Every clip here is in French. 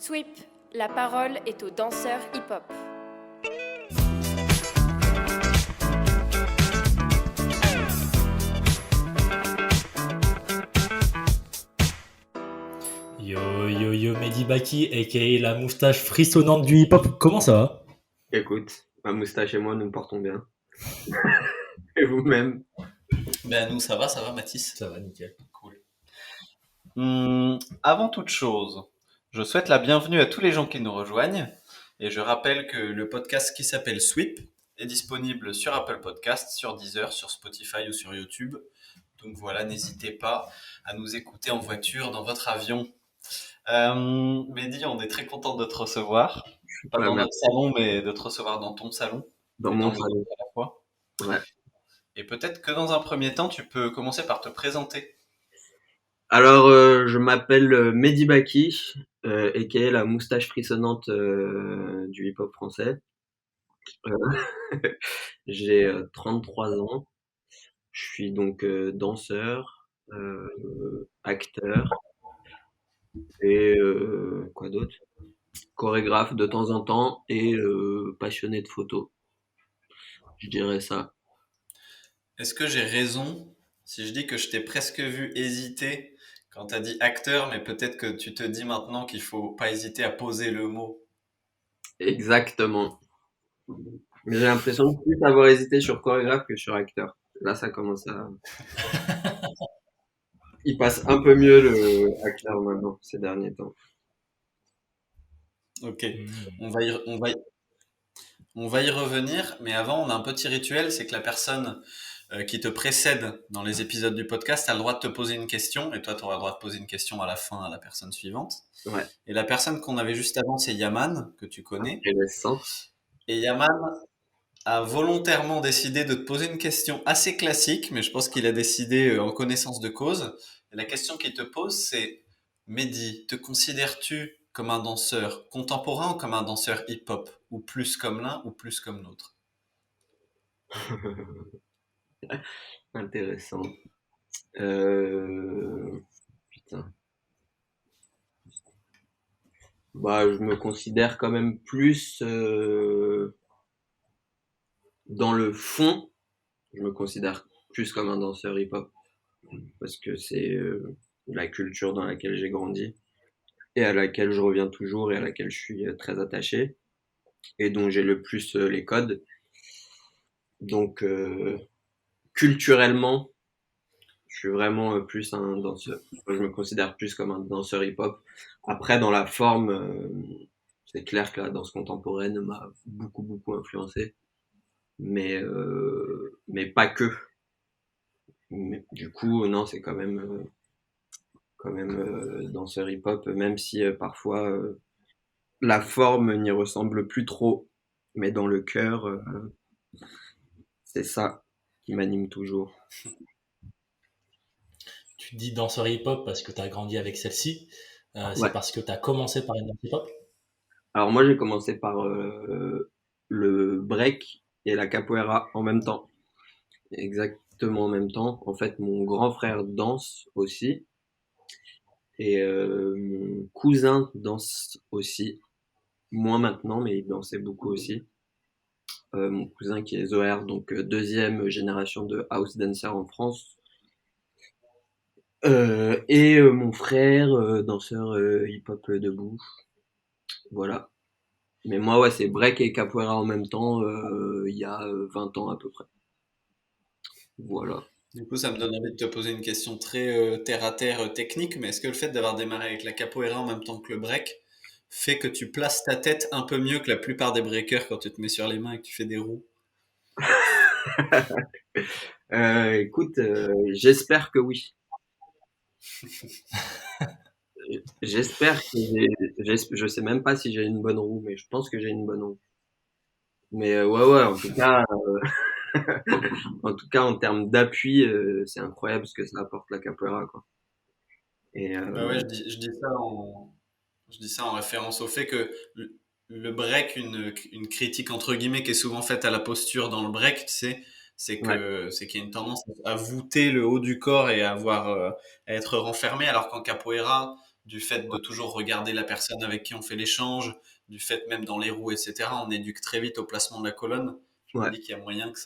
Sweep, la parole est aux danseurs hip-hop. Yo yo yo Mehdi Baki, aka la moustache frissonnante du hip-hop, comment ça va? Écoute, ma moustache et moi, nous nous portons bien. Et vous-même? Ben nous ça va Mathis. Ça va, nickel. Cool. Avant toute chose, je souhaite la bienvenue à tous les gens qui nous rejoignent et je rappelle que le podcast qui s'appelle Sweep est disponible sur Apple Podcasts, sur Deezer, sur Spotify ou sur YouTube. Donc voilà, n'hésitez pas à nous écouter en voiture, dans votre avion. Mehdi, on est très content de te recevoir. Pas dans notre salon, mais de te recevoir dans ton salon. Dans mon salon. À la fois. Ouais. Et peut-être que dans un premier temps, tu peux commencer par te présenter. Alors, je m'appelle Mehdi Baki, aka la moustache frissonnante du hip-hop français. J'ai 33 ans. Je suis donc danseur, acteur et quoi d'autre? Chorégraphe de temps en temps et passionné de photo. Je dirais ça. Est-ce que j'ai raison si je dis que je t'ai presque vu hésiter quand t'as dit acteur, mais peut-être que tu te dis maintenant qu'il faut pas hésiter à poser le mot? Exactement. Mais j'ai l'impression de plus avoir hésité sur chorégraphe que sur acteur. Là, ça commence à... Il passe un peu mieux le acteur maintenant, ces derniers temps. Ok, on va y revenir, mais avant, on a un petit rituel, c'est que la personne qui te précède dans les épisodes du podcast a le droit de te poser une question, et toi, tu auras le droit de poser une question à la fin à la personne suivante. Ouais. Et la personne qu'on avait juste avant, c'est Yaman, que tu connais. Intéressant. Et Yaman a volontairement décidé de te poser une question assez classique, mais je pense qu'il a décidé en connaissance de cause. Et la question qu'il te pose, c'est Mehdi, te considères-tu comme un danseur contemporain ou comme un danseur hip-hop? Ou plus comme l'un ou plus comme l'autre? Intéressant. Putain. Bah, je me considère quand même plus dans le fond. Je me considère plus comme un danseur hip-hop parce que c'est la culture dans laquelle j'ai grandi et à laquelle je reviens toujours et à laquelle je suis très attaché et dont j'ai le plus les codes. Donc culturellement, je suis vraiment plus un danseur. Je me considère plus comme un danseur hip-hop. Après, dans la forme, c'est clair que la danse contemporaine m'a beaucoup influencé, mais pas que. Mais, du coup, non, c'est quand même danseur hip-hop, même si parfois la forme n'y ressemble plus trop, mais dans le cœur, c'est ça qui m'anime toujours. Tu dis danseur hip-hop parce que tu as grandi avec celle-ci, c'est Ouais. parce que tu as commencé par une danse hip-hop? Alors moi, j'ai commencé par le break et la capoeira en même temps. Exactement en même temps. En fait, mon grand frère danse aussi et mon cousin danse aussi. Moins maintenant, mais il dansait beaucoup aussi. Mon cousin qui est Zoher, donc deuxième génération de house dancer en France. Et mon frère, danseur hip-hop debout. Voilà. Mais moi, ouais, c'est break et capoeira en même temps, il y a 20 ans à peu près. Voilà. Du coup, ça me donne envie de te poser une question très terre-à-terre technique, mais est-ce que le fait d'avoir démarré avec la capoeira en même temps que le break fait que tu places ta tête un peu mieux que la plupart des breakers quand tu te mets sur les mains et que tu fais des roues? Écoute, j'espère que oui. J'espère que je sais même pas si j'ai une bonne roue, mais je pense que j'ai une bonne roue. Mais ouais, en tout cas, en termes d'appui, c'est incroyable ce que ça apporte la capoeira, quoi. Et Bah ouais, je dis ça en référence au fait que le break, une critique entre guillemets qui est souvent faite à la posture dans le break, tu sais, ouais, c'est qu'il y a une tendance à voûter le haut du corps et à avoir à être renfermé, alors qu'en capoeira, du fait de toujours regarder la personne avec qui on fait l'échange, du fait même dans les roues, etc. On éduque très vite au placement de la colonne. Je me Ouais, dis qu'il y a moyen que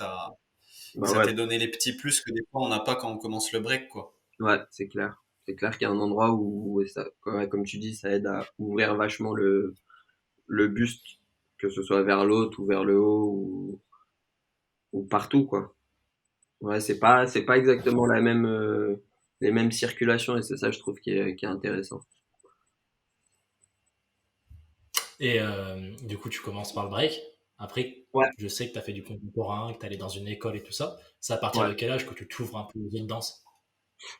bah ça ouais, t'ait donné les petits plus que des fois on n'a pas quand on commence le break, quoi. ouais, c'est clair. C'est clair qu'il y a un endroit où ça, ouais, comme tu dis, ça aide à ouvrir vachement le buste, que ce soit vers l'autre ou vers le haut ou partout, quoi. Ouais, c'est pas exactement les mêmes circulations et c'est ça, je trouve, qui est intéressant. Et du coup, tu commences par le break. Après, Ouais, je sais que tu as fait du contemporain, que tu allé dans une école et tout ça. C'est à partir ouais. de quel âge que tu t'ouvres un peu aux autres danses?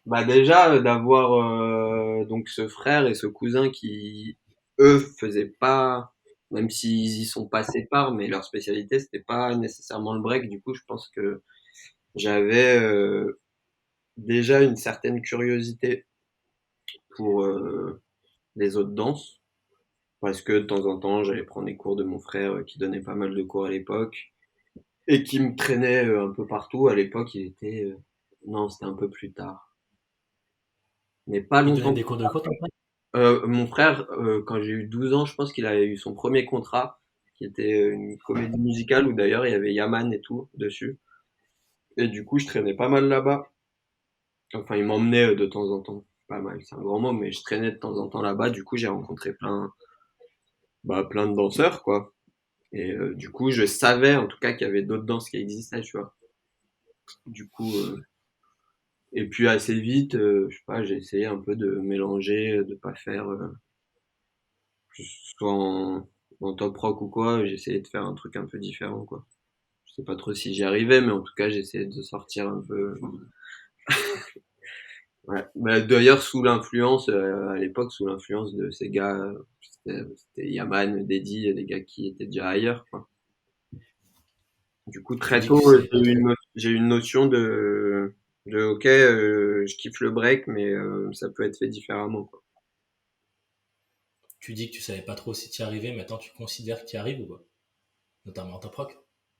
Bah déjà d'avoir donc ce frère et ce cousin qui eux faisaient pas, même s'ils y sont passés par, mais leur spécialité c'était pas nécessairement le break. Du coup, je pense que j'avais déjà une certaine curiosité pour les autres danses parce que de temps en temps j'allais prendre des cours de mon frère qui donnait pas mal de cours à l'époque et qui me traînait un peu partout. À l'époque, il était non, c'était un peu plus tard, mais pas Il donnait longtemps. des cours de quoi, ton frère? Mon frère, quand j'ai eu 12 ans, je pense qu'il a eu son premier contrat, qui était une comédie musicale où d'ailleurs il y avait Yaman et tout dessus. Et du coup, je traînais pas mal là-bas. Enfin, il m'emmenait de temps en temps. Pas mal, c'est un grand mot, mais je traînais de temps en temps là-bas. Du coup, j'ai rencontré plein de danseurs, quoi. Et du coup, je savais en tout cas qu'il y avait d'autres danses qui existaient, tu vois. Du coup, et puis assez vite, je sais pas, j'ai essayé un peu de mélanger, de pas faire que ce soit en top rock ou quoi, j'essayais de faire un truc un peu différent, quoi. Je sais pas trop si j'y arrivais, mais en tout cas, j'essayais de sortir un peu. Ouais. Bah, d'ailleurs, sous l'influence, à l'époque, sous l'influence de ces gars, c'était Yaman, Deddy, des gars qui étaient déjà ailleurs, quoi. Du coup, Tu très dis que tôt, tu savais pas trop. j'ai eu une notion de ok, je kiffe le break, mais ça peut être fait différemment, quoi. Tu dis que tu savais pas trop si tu y arrivais. Maintenant, tu considères que tu y arrives ou pas? Notamment en top rock.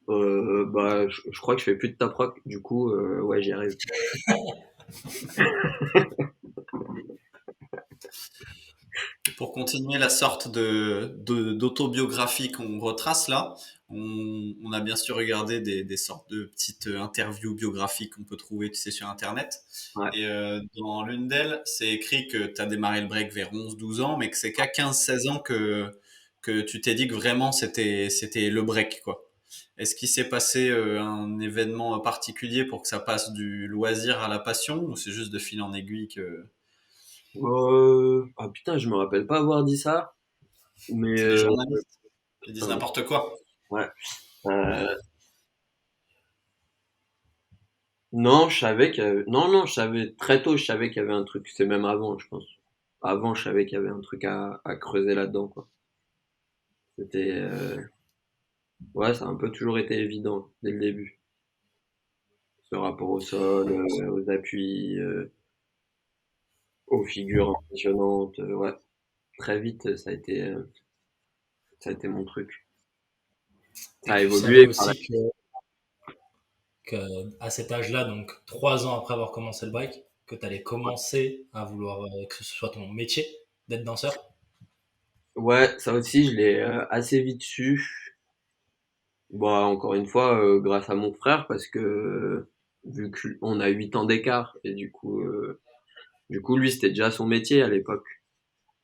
Bah, je crois que je fais plus de top rock, du coup, ouais, j'y arrive. Pour continuer la sorte d'autobiographie qu'on retrace là, on a bien sûr regardé des sortes de petites interviews biographiques qu'on peut trouver, tu sais, sur Internet. Ouais. Et dans l'une d'elles, c'est écrit que tu as démarré le break vers 11-12 ans, mais que c'est qu'à 15-16 ans que tu t'es dit que vraiment c'était le break, quoi. Est-ce qu'il s'est passé un événement particulier pour que ça passe du loisir à la passion, ou c'est juste de fil en aiguille que Ah putain, je me rappelle pas avoir dit ça, mais c'est les journalistes qui disent euh, n'importe quoi? ouais. Euh, non, je savais non, je savais très tôt, je savais qu'il y avait un truc. C'est même avant, je pense. Avant, je savais qu'il y avait un truc à creuser là-dedans, quoi. C'était, ouais, ça a un peu toujours été évident dès le début. Ce rapport au sol, aux appuis, aux figures impressionnantes, ouais. Très vite, ça a été mon truc. Ça Et a tu savais évolué par la. aussi que à cet âge-là, donc 3 ans après avoir commencé le break, que tu allais commencer à vouloir que ce soit ton métier d'être danseur. Ouais, ça aussi, je l'ai assez vite su. Bah, encore une fois, grâce à mon frère, parce que vu qu'on a 8 ans d'écart, et du coup, lui, c'était déjà son métier à l'époque.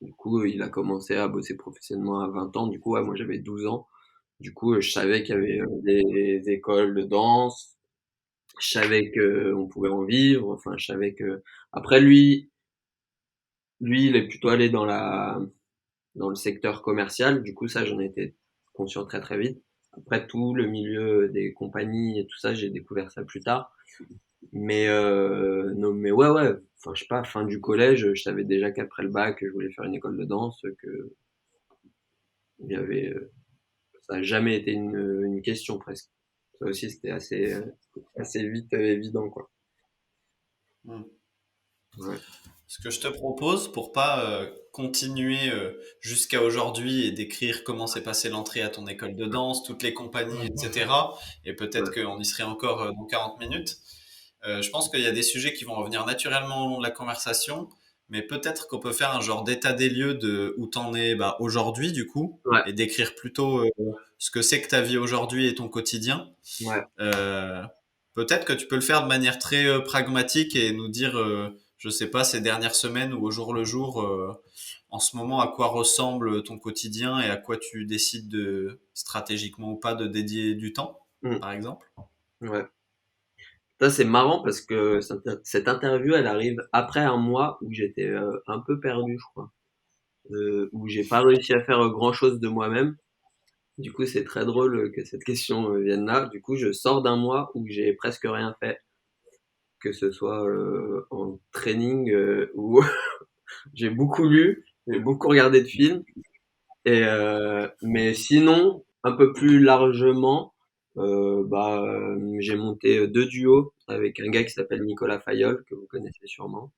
Du coup, il a commencé à bosser professionnellement à 20 ans. Du coup, ouais, moi, j'avais 12 ans. Du coup, je savais qu'il y avait des écoles de danse. Je savais que on pouvait en vivre. Enfin, je savais que. Après, lui, il est plutôt allé dans le secteur commercial. Du coup, ça, j'en étais conscient très très vite. Après, tout le milieu des compagnies et tout ça, j'ai découvert ça plus tard. Mais non, mais ouais, ouais. Enfin, je sais pas, fin du collège, je savais déjà qu'après le bac, je voulais faire une école de danse, que il y avait, ça a jamais été une question presque. Ça aussi, c'était assez vite évident, quoi. Hmm. Ouais. Ce que je te propose pour pas continuer jusqu'à aujourd'hui et décrire comment s'est passée l'entrée à ton école de danse, toutes les compagnies, etc. Et peut-être Ouais. qu'on y serait encore dans 40 minutes. Je pense qu'il y a des sujets qui vont revenir naturellement au long de la conversation. mais peut-être qu'on peut faire un genre d'état des lieux de où t'en es aujourd'hui du coup, Ouais, et décrire plutôt ce que c'est que ta vie aujourd'hui et ton quotidien. ouais. Euh, Peut-être que tu peux le faire de manière très pragmatique et nous dire, je sais pas, ces dernières semaines ou au jour le jour, en ce moment, à quoi ressemble ton quotidien et à quoi tu décides de stratégiquement ou pas de dédier du temps, Mm, par exemple. ouais. Ça, c'est marrant parce que cette interview, elle arrive après un mois où j'étais un peu perdu, je crois. Où j'ai pas réussi à faire grand-chose de moi-même. Du coup, c'est très drôle que cette question vienne là. Du coup, je sors d'un mois où j'ai presque rien fait, que ce soit en training ou j'ai beaucoup lu, j'ai beaucoup regardé de films. Mais sinon, un peu plus largement, j'ai monté 2 duos avec un gars qui s'appelle Nicolas Fayol, que vous connaissez sûrement.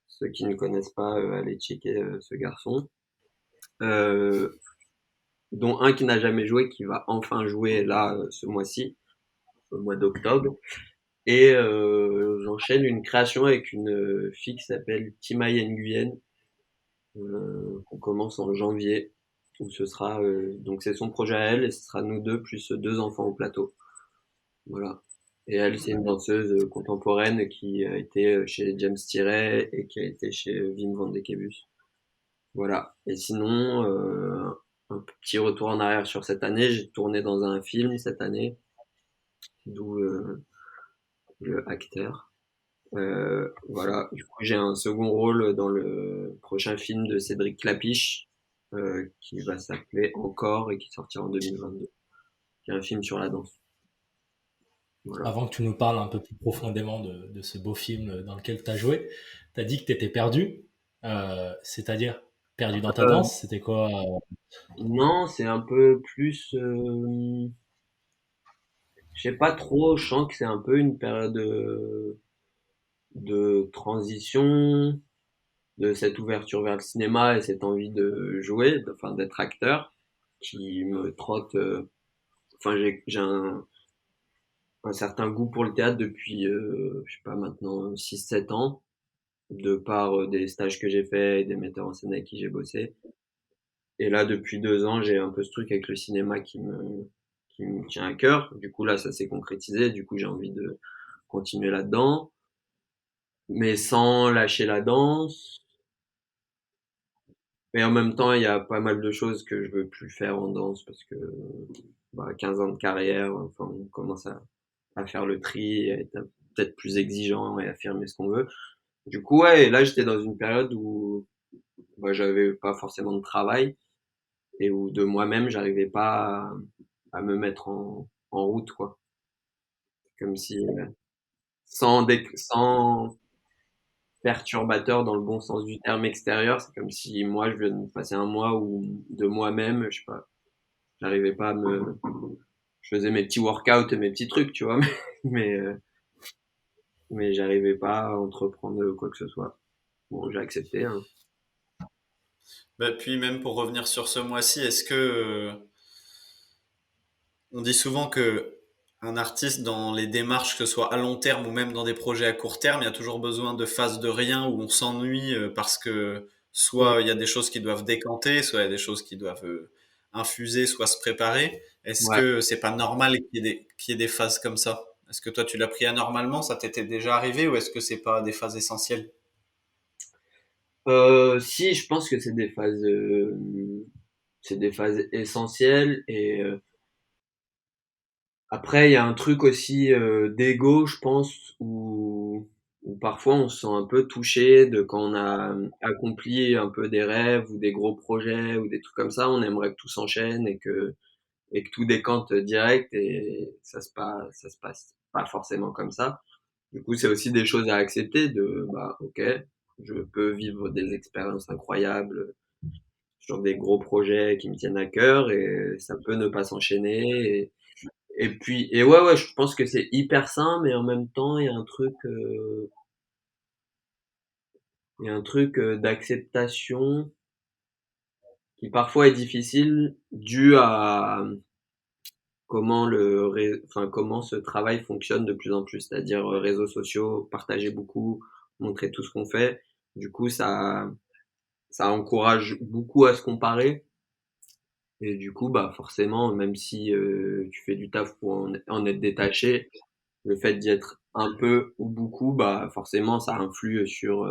Ceux qui ne connaissent pas, allez checker ce garçon. Euh, dont un qui n'a jamais joué, qui va enfin jouer là ce mois-ci, au mois d'octobre. Et j'enchaîne une création avec une fille qui s'appelle Timaï Nguyen, qu'on commence en janvier, où ce sera donc c'est son projet à elle et ce sera nous deux plus 2 enfants au plateau. Voilà. Et elle, c'est une danseuse contemporaine qui a été chez James Tiret et qui a été chez Wim van de Kebus. Voilà. Et sinon, un petit retour en arrière sur cette année, j'ai tourné dans un film cette année, d'où le acteur. Voilà. Du coup, j'ai un second rôle dans le prochain film de Cédric Clapiche, qui va s'appeler Encore et qui sortira en 2022. C'est un film sur la danse. Voilà. Avant que tu nous parles un peu plus profondément de ce beau film dans lequel tu as joué, tu as dit que tu étais perdu, c'est-à-dire perdu dans ta Euh, danse, c'était quoi? non, c'est un peu plus, je sais pas trop, je sens que c'est un peu une période de transition, de cette ouverture vers le cinéma et cette envie de jouer, enfin d'être acteur, qui me trotte. Enfin, j'ai un certain goût pour le théâtre depuis, je sais pas maintenant, 6 7 ans, de par des stages que j'ai faits et des metteurs en scène avec qui j'ai bossé. Et là, depuis 2 ans, j'ai un peu ce truc avec le cinéma qui me tient à cœur. Du coup, là, ça s'est concrétisé. Du coup, j'ai envie de continuer là-dedans, mais sans lâcher la danse. Mais en même temps, il y a pas mal de choses que je veux plus faire en danse parce que 15 ans de carrière, enfin, on commence à faire le tri, à être peut-être plus exigeant et affirmer ce qu'on veut. Du coup, ouais, et là, j'étais dans une période où j'avais pas forcément de travail et où de moi-même, j'arrivais pas à me mettre en route, quoi. Comme si, sans perturbateur dans le bon sens du terme extérieur, c'est comme si moi, je venais de passer un mois où de moi-même, je sais pas, j'arrivais pas je faisais mes petits workouts et mes petits trucs, tu vois, mais, euh, mais j'arrivais pas à entreprendre quoi que ce soit. Bon, j'ai accepté, hein. Puis même pour revenir sur ce mois-ci, est-ce que on dit souvent que un artiste dans les démarches, que ce soit à long terme ou même dans des projets à court terme, il y a toujours besoin de phases de rien où on s'ennuie parce que Mm. soit il y a des choses qui doivent décanter, soit il y a des choses qui doivent infuser, soit se préparer. Est-ce Ouais. que c'est pas normal qu'il y ait des phases comme ça? Est-ce que toi tu l'as pris anormalement, ça t'était déjà arrivé ou est-ce que c'est pas des phases essentielles? Si, je pense que c'est des phases essentielles et après il y a un truc aussi d'ego, je pense, où parfois on se sent un peu touché de quand on a accompli un peu des rêves ou des gros projets ou des trucs comme ça, on aimerait que tout s'enchaîne et que tout décante direct et ça se passe pas forcément comme ça. Du coup, c'est aussi des choses à accepter ok, je peux vivre des expériences incroyables sur des gros projets qui me tiennent à cœur et ça peut ne pas s'enchaîner et ouais, je pense que c'est hyper sain, mais en même temps, il y a un truc d'acceptation qui parfois est difficile dû à comment ce travail fonctionne de plus en plus, c'est-à-dire réseaux sociaux, partager beaucoup, montrer tout ce qu'on fait. Du coup, ça encourage beaucoup à se comparer. Et du coup, bah forcément, même si tu fais du taf pour en être détaché, le fait d'y être un peu ou beaucoup, bah forcément, ça influe sur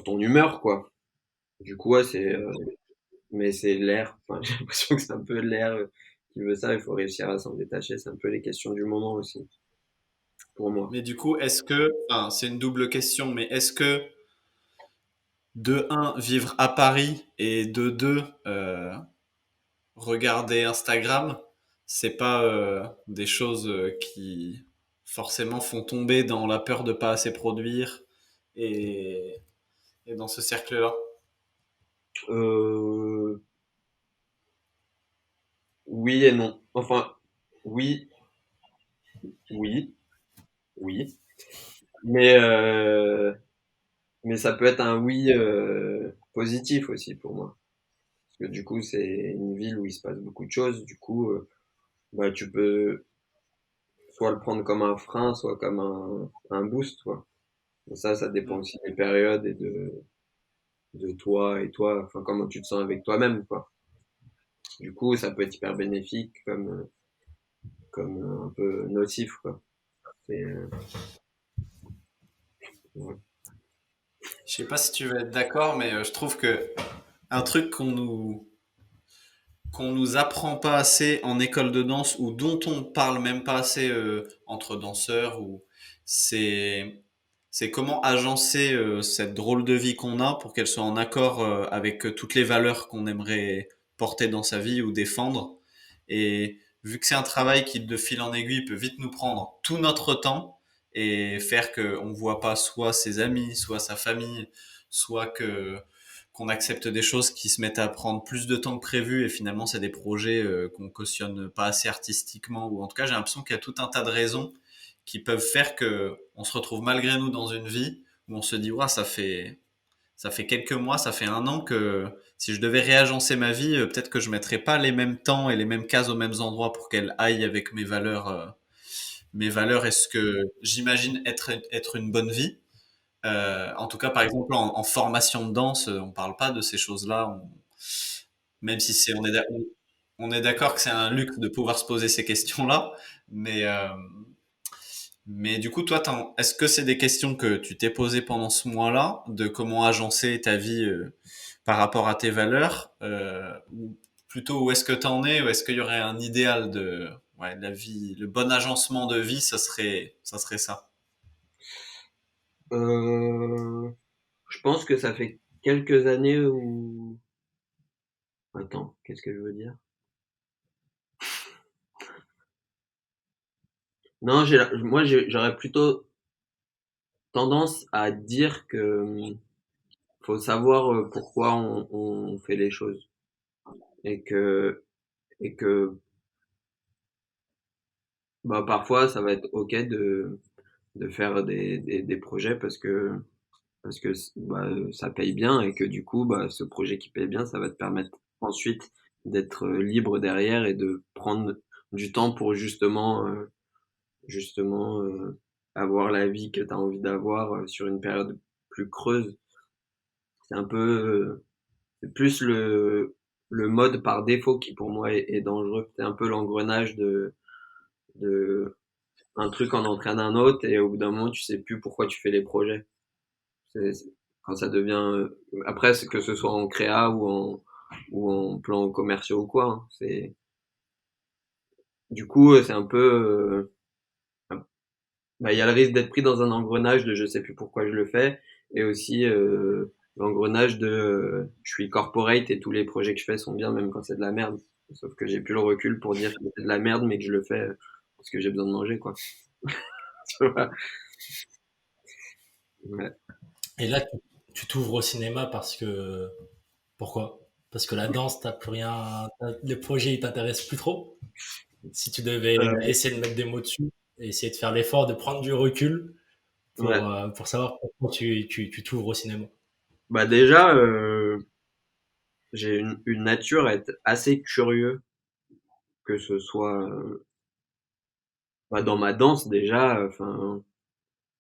ton humeur, quoi. Du coup, ouais, mais c'est l'air. Enfin, j'ai l'impression que c'est un peu l'air qui veut ça. Il faut réussir à s'en détacher. C'est un peu les questions du moment aussi, pour moi. Mais du coup, enfin, c'est une double question, mais est-ce que de un, vivre à Paris et de deux, regarder Instagram, c'est pas des choses qui forcément font tomber dans la peur de pas assez produire et, et dans ce cercle-là. Euh, oui et non. Enfin, oui, oui, oui. Mais mais ça peut être un oui positif aussi pour moi. Parce que du coup, c'est une ville où il se passe beaucoup de choses. Du coup, bah, tu peux soit le prendre comme un frein, soit comme un boost, quoi. Et ça dépend Mm. aussi des périodes et de toi et toi, enfin, comment tu te sens avec toi-même, quoi. Du coup, ça peut être hyper bénéfique comme un peu nocif, quoi. C'est, ouais. Je sais pas si tu vas être d'accord, mais je trouve que un truc qu'on nous apprend pas assez en école de danse ou dont on parle même pas assez entre danseurs ou c'est c'est comment agencer cette drôle de vie qu'on a pour qu'elle soit en accord avec toutes les valeurs qu'on aimerait porter dans sa vie ou défendre. Et vu que c'est un travail qui de fil en aiguille peut vite nous prendre tout notre temps et faire qu'on voit pas soit ses amis, soit sa famille, soit que qu'on accepte des choses qui se mettent à prendre plus de temps que prévu et finalement c'est des projets qu'on cautionne pas assez artistiquement ou en tout cas j'ai l'impression qu'il y a tout un tas de raisons qui peuvent faire que on se retrouve malgré nous dans une vie où on se dit ouais, ça fait quelques mois, ça fait un an que si je devais réagencer ma vie, peut-être que je mettrais pas les mêmes temps et les mêmes cases aux mêmes endroits pour qu'elle aille avec mes valeurs et ce que j'imagine être une bonne vie. En tout cas, par exemple, en formation de danse, on parle pas de ces choses-là. Même si on est d'accord que c'est un luxe de pouvoir se poser ces questions-là, mais du coup, toi, est-ce que c'est des questions que tu t'es posées pendant ce mois-là, de comment agencer ta vie par rapport à tes valeurs, ou plutôt où est-ce que tu en es, ou est-ce qu'il y aurait un idéal de ouais, la vie, le bon agencement de vie, ça serait ça. Euh, je pense que ça fait quelques années où... Attends, qu'est-ce que je veux dire? Non, j'aurais plutôt tendance à dire que faut savoir pourquoi on fait les choses et que bah parfois ça va être ok de faire des projets parce que bah, ça paye bien et que du coup bah ce projet qui paye bien ça va te permettre ensuite d'être libre derrière et de prendre du temps pour justement avoir la vie que tu as envie d'avoir sur une période plus creuse. C'est un peu c'est plus le mode par défaut qui pour moi est dangereux. C'est un peu l'engrenage de un truc en entraîne un autre et au bout d'un moment tu sais plus pourquoi tu fais les projets. Quand ça devient après que ce soit en créa ou en plan commerciaux ou quoi, hein, c'est du coup c'est un peu bah, il y a le risque d'être pris dans un engrenage de je sais plus pourquoi je le fais et aussi l'engrenage de je suis corporate et tous les projets que je fais sont bien même quand c'est de la merde. Sauf que j'ai plus le recul pour dire que c'est de la merde mais que je le fais parce que j'ai besoin de manger quoi. Tu vois. Ouais. Et là, tu t'ouvres au cinéma parce que... Pourquoi? Parce que la danse, t'as plus rien... Les projets, ils t'intéressent plus trop. Si tu devais Euh, essayer de mettre des mots dessus et essayer de faire l'effort de prendre du recul ouais. pour savoir pourquoi tu t'ouvres au cinéma. Bah déjà j'ai une nature à être assez curieux que ce soit bah, dans ma danse déjà enfin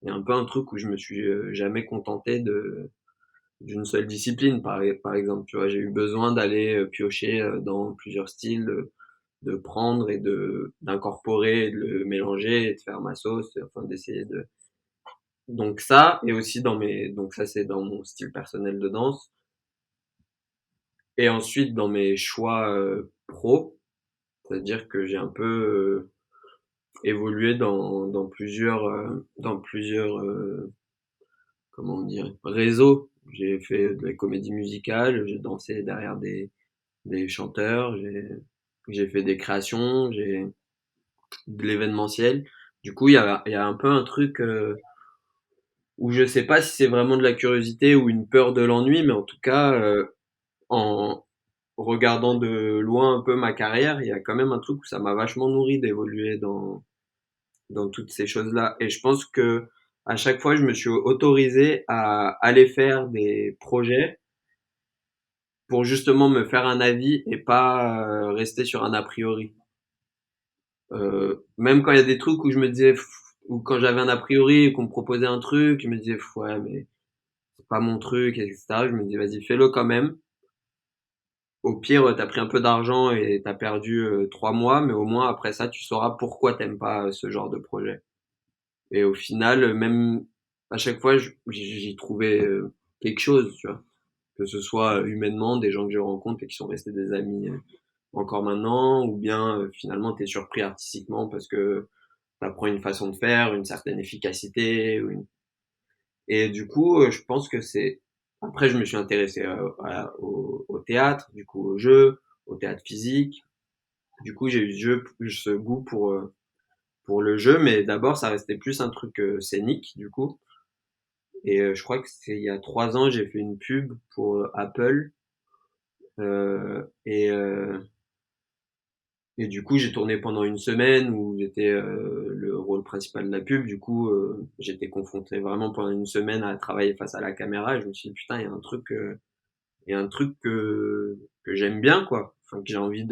et un peu un truc où je me suis jamais contenté d'une seule discipline, par exemple, tu vois. J'ai eu besoin d'aller piocher dans plusieurs styles, de prendre et d'incorporer, de le mélanger et de faire ma sauce, enfin d'essayer de. Donc ça, et aussi donc ça c'est dans mon style personnel de danse. Et ensuite dans mes choix pro, c'est-à-dire que j'ai un peu évolué dans plusieurs comment dire, réseaux. J'ai fait de la comédie musicale, j'ai dansé derrière des chanteurs, j'ai fait des créations, j'ai de l'événementiel. Du coup, il y a un peu un truc où je sais pas si c'est vraiment de la curiosité ou une peur de l'ennui, mais en tout cas, en regardant de loin un peu ma carrière, il y a quand même un truc où ça m'a vachement nourri d'évoluer dans toutes ces choses-là. Et je pense que à chaque fois, je me suis autorisé à aller faire des projets pour justement me faire un avis et pas rester sur un a priori. Même quand il y a des trucs où je me disais, ou quand j'avais un a priori et qu'on me proposait un truc, je me disais, ouais, mais c'est pas mon truc, etc. Je me dis, vas-y, fais-le quand même. Au pire, t'as pris un peu d'argent et t'as perdu 3 mois, mais au moins après ça, tu sauras pourquoi t'aimes pas ce genre de projet. Et au final, même à chaque fois, j'y trouvais quelque chose, tu vois. Que ce soit humainement, des gens que je rencontre et qui sont restés des amis encore maintenant, ou bien finalement t'es surpris artistiquement parce que t'apprends une façon de faire, une certaine efficacité, et du coup, je pense que c'est. Après, je me suis intéressé au théâtre, du coup au jeu, au théâtre physique. Du coup, j'ai eu ce goût pour le jeu, mais d'abord, ça restait plus un truc scénique, du coup. Et je crois que c'est il y a 3 ans, j'ai fait une pub pour Apple. Et du coup, j'ai tourné pendant une semaine où j'étais le rôle principal de la pub. Du coup, j'étais confronté vraiment pendant une semaine à travailler face à la caméra. Et je me suis dit, putain, il y a un truc que j'aime bien, quoi. Enfin, que j'ai envie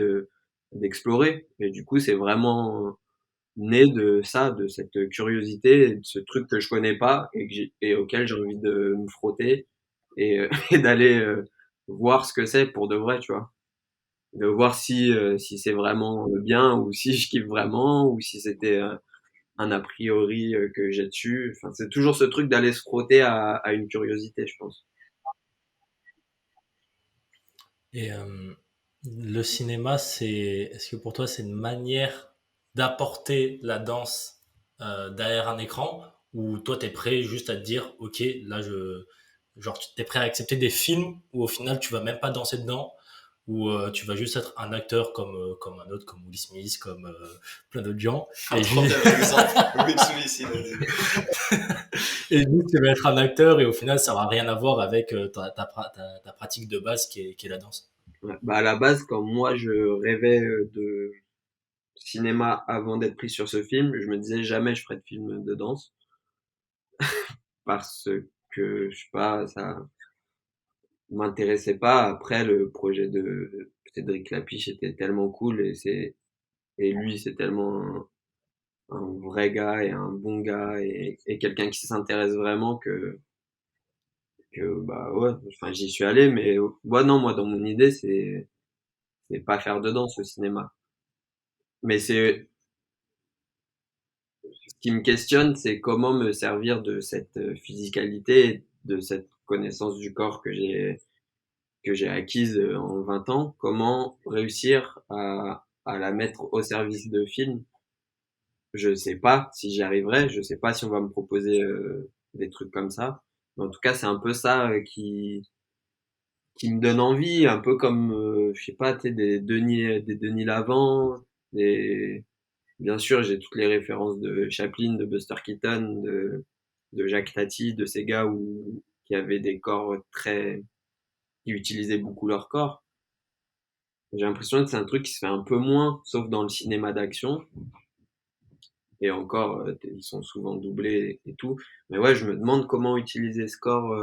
d'explorer. Et du coup, c'est vraiment né de ça, de cette curiosité, de ce truc que je connais pas et auquel j'ai envie de me frotter et d'aller voir ce que c'est pour de vrai, tu vois. De voir si c'est vraiment bien ou si je kiffe vraiment ou si c'était un a priori que j'ai dessus. Enfin, c'est toujours ce truc d'aller se frotter à une curiosité, je pense. Et le cinéma, est-ce que pour toi, c'est une manière d'apporter la danse derrière un écran, ou toi, t'es prêt juste à te dire, ok, là, genre, tu t'es prêt à accepter des films où au final, tu vas même pas danser dedans, ou tu vas juste être un acteur comme un autre, comme Will Smith, comme plein d'autres gens, Un et trop juste, bel exemple. Will Smith, il a dit. et juste, tu vas être un acteur, et au final, ça va rien à voir avec ta pratique de base qui est la danse. Ouais. Bah, à la base, quand moi je rêvais de cinéma avant d'être pris sur ce film, je me disais jamais je ferais de film de danse parce que je sais pas, ça m'intéressait pas. Après, le projet de Cédric Lapiche était tellement cool et lui c'est tellement un vrai gars et un bon gars et quelqu'un qui s'intéresse vraiment que bah ouais, enfin j'y suis allé, mais ouais, non, moi dans mon idée c'est pas faire de danse au cinéma, mais c'est ce qui me questionne, c'est comment me servir de cette physicalité, de cette connaissance du corps que j'ai acquise en 20 ans, comment réussir à la mettre au service de films. Je sais pas si j'y arriverai, je sais pas si on va me proposer des trucs comme ça. Mais en tout cas, c'est un peu ça qui me donne envie, un peu comme je sais pas, tu sais, des Denis Lavant, des bien sûr, j'ai toutes les références de Chaplin, de Buster Keaton, de Jacques Tati, de ces gars qui avaient des corps qui utilisaient beaucoup leur corps. J'ai l'impression que c'est un truc qui se fait un peu moins, sauf dans le cinéma d'action. Et encore, ils sont souvent doublés et tout. Mais ouais, je me demande comment utiliser ce corps,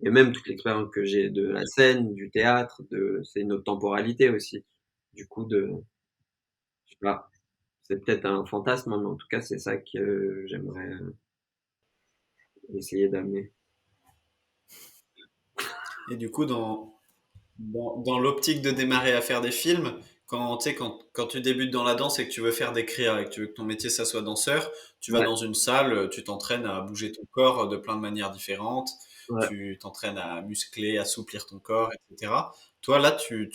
et même toute l'expérience que j'ai de la scène, du théâtre, c'est une autre temporalité aussi. Du coup, je sais pas, c'est peut-être un fantasme, mais en tout cas, c'est ça que j'aimerais. essayer d'amener. Et du coup, dans l'optique de démarrer à faire des films, tu sais, quand tu débutes dans la danse et que tu veux faire des créas et que tu veux que ton métier ça soit danseur, tu vas Ouais, dans une salle, tu t'entraînes à bouger ton corps de plein de manières différentes, ouais. tu t'entraînes à muscler, assouplir ton corps, etc. Toi, là, tu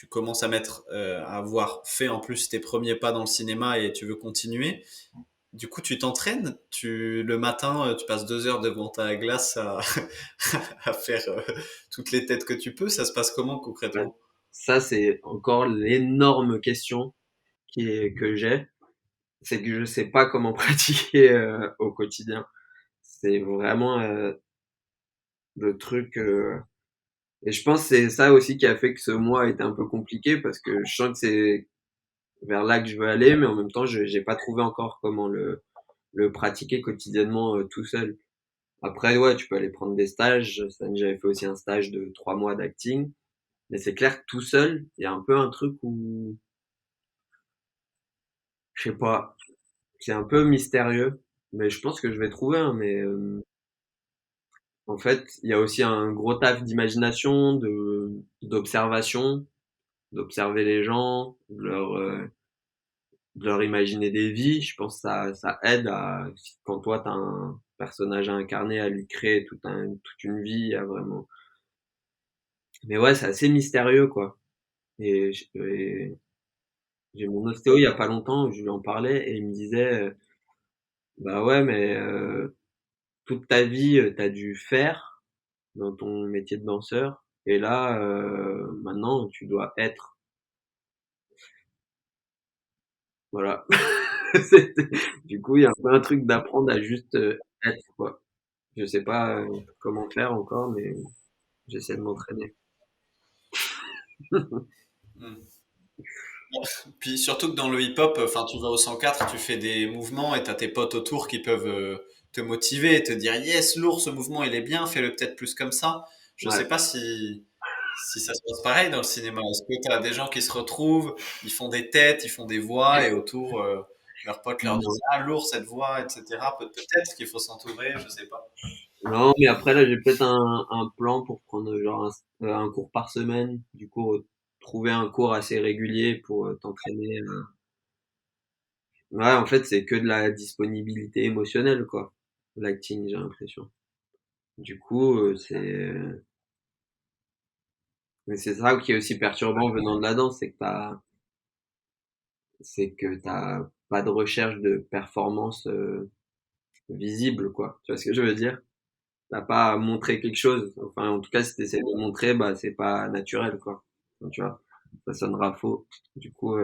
commences à à avoir fait en plus tes premiers pas dans le cinéma et tu veux continuer. Du coup, tu t'entraînes, le matin, tu passes 2 heures devant ta glace à faire toutes les têtes que tu peux. Ça se passe comment Ouais. concrètement? Ça, c'est encore l'énorme question que j'ai. C'est que je sais pas comment pratiquer au quotidien. C'est vraiment le truc. Et je pense que c'est ça aussi qui a fait que ce mois a été un peu compliqué parce que je sens que c'est vers là que je veux aller, mais en même temps, je j'ai pas trouvé encore comment le pratiquer quotidiennement tout seul. Après, ouais, tu peux aller prendre des stages. J'avais fait aussi un stage de 3 mois d'acting, mais c'est clair que tout seul, il y a un peu un truc où, je sais pas, c'est un peu mystérieux. Mais je pense que je vais trouver, hein, mais en fait, il y a aussi un gros taf d'imagination, d'observation, d'observer les gens, de leur imaginer des vies. Je pense que ça aide à, quand toi t'as un personnage à incarner, à lui créer toute une vie, à vraiment. Mais ouais, c'est assez mystérieux, quoi. Et j'ai mon ostéo il y a pas longtemps, je lui en parlais et il me disait, bah ouais, mais toute ta vie, t'as dû faire dans ton métier de danseur, et là, maintenant, tu dois être. Voilà. Du coup, il y a un peu un truc d'apprendre à juste être, quoi. Je sais pas comment faire encore, mais j'essaie de m'entraîner. Hmm. Puis surtout que dans le hip-hop, enfin, tu vas au 104, tu fais des mouvements et t'as tes potes autour qui peuvent te motiver et te dire yes, lourd, ce mouvement il est bien, fais-le peut-être plus comme ça. Je Ouais. sais pas si ça se passe pareil dans le cinéma. Est-ce que t'as des gens qui se retrouvent, ils font des têtes, ils font des voix et autour, leurs potes leur disent Non, ah, lourd cette voix, etc. Peut-être qu'il faut s'entourer, je sais pas. non, mais après là, j'ai peut-être un plan pour prendre genre un cours par semaine. Du coup, trouver un cours assez régulier pour t'entraîner. Ouais, en fait, c'est que de la disponibilité émotionnelle, quoi. L'acting, j'ai l'impression. Du coup, mais c'est ça qui est aussi perturbant venant de la danse, c'est que t'as pas de recherche de performance visible, quoi. Tu vois ce que je veux dire? T'as pas à montrer quelque chose. Enfin, en tout cas, si t'essaies de montrer, bah, c'est pas naturel, quoi. Enfin, tu vois, ça sonnera faux. Du coup,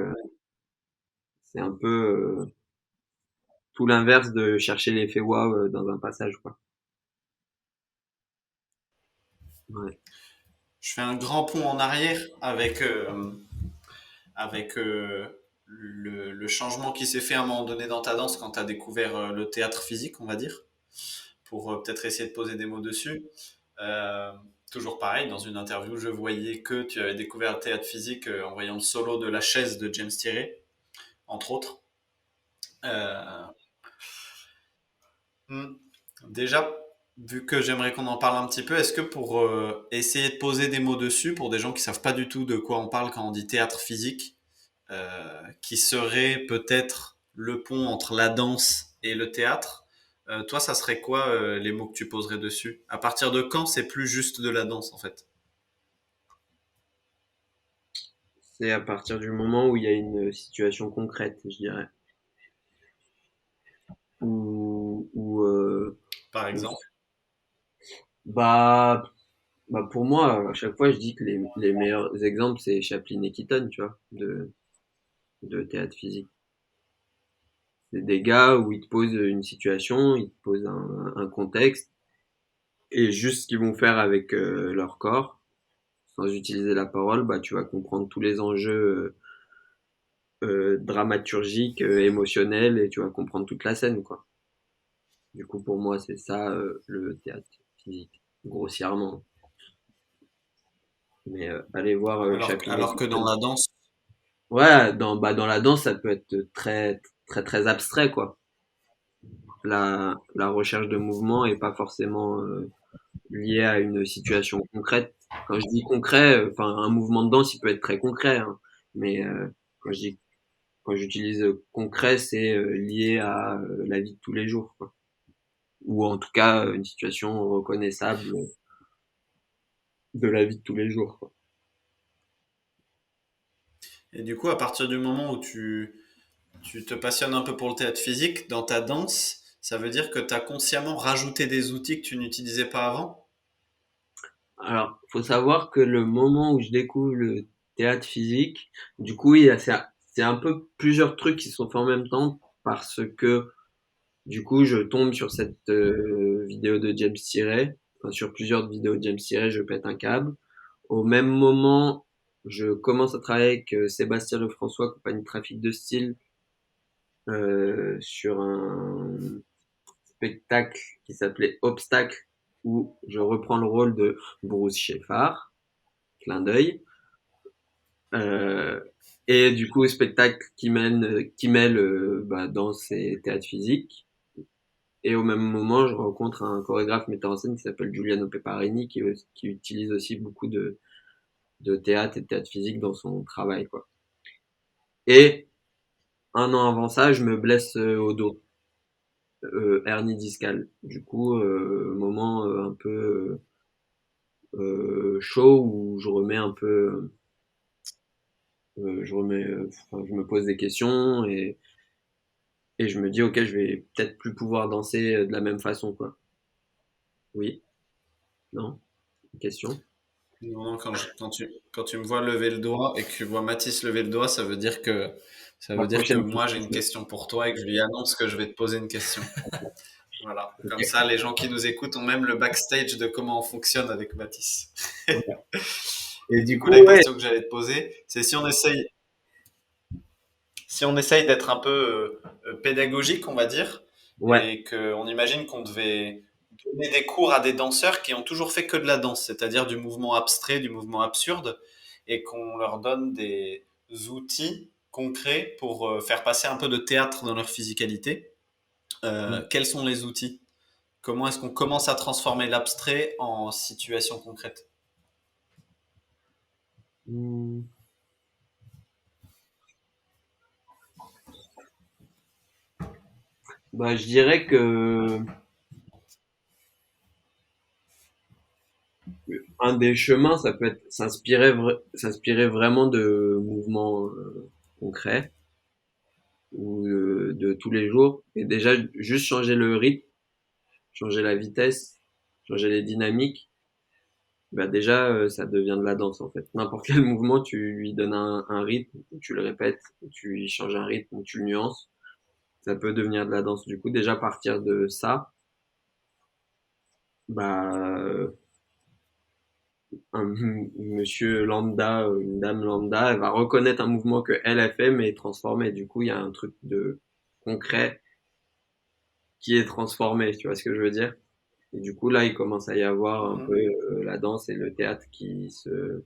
c'est un peu tout l'inverse de chercher l'effet waouh dans un passage, quoi. Ouais. Je fais un grand pont en arrière avec le changement qui s'est fait à un moment donné dans ta danse quand tu as découvert le théâtre physique, on va dire, pour peut-être essayer de poser des mots dessus. Euh, Toujours pareil, dans une interview, je voyais que tu avais découvert le théâtre physique en voyant le solo de La Chaise de James Thierry, entre autres. Euh, hmm. Déjà, vu que j'aimerais qu'on en parle un petit peu, est-ce que pour essayer de poser des mots dessus, pour des gens qui savent pas du tout de quoi on parle quand on dit théâtre physique, qui serait peut-être le pont entre la danse et le théâtre. Toi, ça serait quoi les mots que tu poserais dessus? À partir de quand c'est plus juste de la danse en fait? C'est à partir du moment où il y a une situation concrète, je dirais. Où Par où- exemple. bah, bah, pour moi, à chaque fois, je dis que les meilleurs exemples, c'est Chaplin et Keaton, tu vois, de théâtre physique. C'est des gars où ils te posent une situation, ils te posent un contexte, et juste ce qu'ils vont faire avec leur corps, sans utiliser la parole, bah, tu vas comprendre tous les enjeux dramaturgiques, émotionnels, et tu vas comprendre toute la scène, quoi. Du coup, pour moi, c'est ça le théâtre physique, grossièrement. Mais allez voir Chaplin et Alors que dans Keaton. la danse, Ouais, dans la danse, ça peut être très, très, très abstrait, quoi. la recherche de mouvement est pas forcément liée à une situation concrète. Quand je dis concret, enfin un mouvement de danse, il peut être très concret, hein, mais quand je dis quand j'utilise concret, c'est lié à la vie de tous les jours, quoi. Ou en tout cas une situation reconnaissable de la vie de tous les jours, quoi. Et du coup, à partir du moment où tu te passionnes un peu pour le théâtre physique, dans ta danse, ça veut dire que tu as consciemment rajouté des outils que tu n'utilisais pas avant? Alors, faut savoir que le moment où je découvre le théâtre physique, du coup, c'est un peu plusieurs trucs qui se sont faits en même temps parce que du coup, je tombe sur cette vidéo de James Tiré, enfin, sur plusieurs vidéos de James Tiré, je pète un câble. Au même moment, je commence à travailler avec Sébastien Lefrançois, compagnie de Trafic de Style, sur un spectacle qui s'appelait Obstacle, où je reprends le rôle de Bruce Sheffard, clin d'œil. Euh, et du coup, spectacle qui mêle danse et théâtre physique. Et au même moment, je rencontre un chorégraphe metteur en scène qui s'appelle Giuliano Peparini, qui utilise aussi beaucoup de théâtre et de théâtre physique dans son travail, quoi. Et un an avant ça, je me blesse au dos, hernie discale. Du coup, moment un peu chaud où je remets un peu, enfin, je me pose des questions et je me dis ok, je vais peut-être plus pouvoir danser de la même façon, quoi. Oui, non, une question. Non, non, quand tu me vois lever le doigt et que tu vois Mathis lever le doigt, ça La veut dire que prochaine moi j'ai une question. question pour toi et que je lui annonce que je vais te poser une question. Voilà. Comme Ok. ça, les gens qui nous écoutent ont même le backstage de comment on fonctionne avec Mathis. Et du coup, la Ouais, ouais, question que j'allais te poser, c'est si on essaye d'être un peu pédagogique, on va dire, ouais. et qu'on imagine qu'on devait donner des cours à des danseurs qui ont toujours fait que de la danse, c'est-à-dire du mouvement abstrait, du mouvement absurde, et qu'on leur donne des outils concrets pour faire passer un peu de théâtre dans leur physicalité. Quels sont les outils? Comment est-ce qu'on commence à transformer l'abstrait en situation concrète? Hmm. Bah, je dirais que un des chemins, ça peut être s'inspirer vraiment de mouvements concrets ou de tous les jours. Et déjà, juste changer le rythme, changer la vitesse, changer les dynamiques. Bah déjà, ça devient de la danse en fait. N'importe quel mouvement, tu lui donnes un rythme, tu le répètes, tu lui changes un rythme, tu le nuances. Ça peut devenir de la danse. Du coup, déjà partir de ça, bah un monsieur lambda, une dame lambda, elle va reconnaître un mouvement que elle a fait, mais transformé. Du coup, il y a un truc de concret qui est transformé, tu vois ce que je veux dire? Et du coup, là, il commence à y avoir un peu Mhm. la danse et le théâtre qui se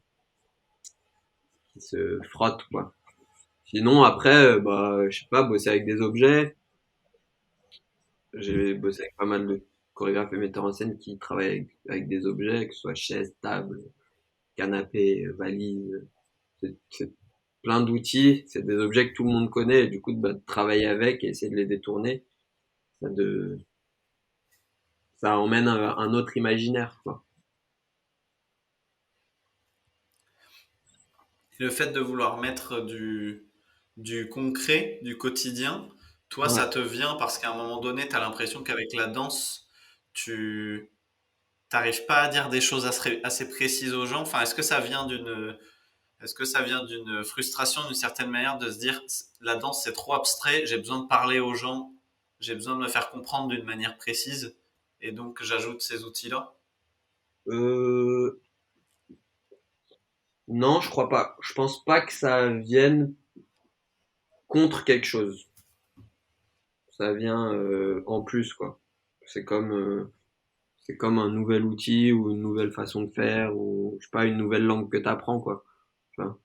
frottent, quoi. Sinon, après, bah, je sais pas, bosser avec des objets. J'ai bossé avec pas mal de chorégraphes et metteurs en scène qui travaillent avec des objets, que ce soit chaises, tables, canapé, valise. C'est plein d'outils, c'est des objets que tout le monde connaît, et du coup, bah, de travailler avec et essayer de les détourner, ça, de, ça emmène un autre imaginaire, quoi. Le fait de vouloir mettre du concret, du quotidien, toi, Ouais. ça te vient parce qu'à un moment donné, tu as l'impression qu'avec la danse, tu t'arrives pas à dire des choses assez précises aux gens. Enfin, est-ce que ça vient d'une frustration d'une certaine manière de se dire la danse c'est trop abstrait, j'ai besoin de parler aux gens, j'ai besoin de me faire comprendre d'une manière précise, et donc j'ajoute ces outils-là. Euh, non, je crois pas. Je pense pas que ça vienne contre quelque chose. Ça vient en plus, quoi. C'est comme, euh, c'est comme un nouvel outil ou une nouvelle façon de faire ou, je sais pas, une nouvelle langue que t'apprends, quoi. Tu vois.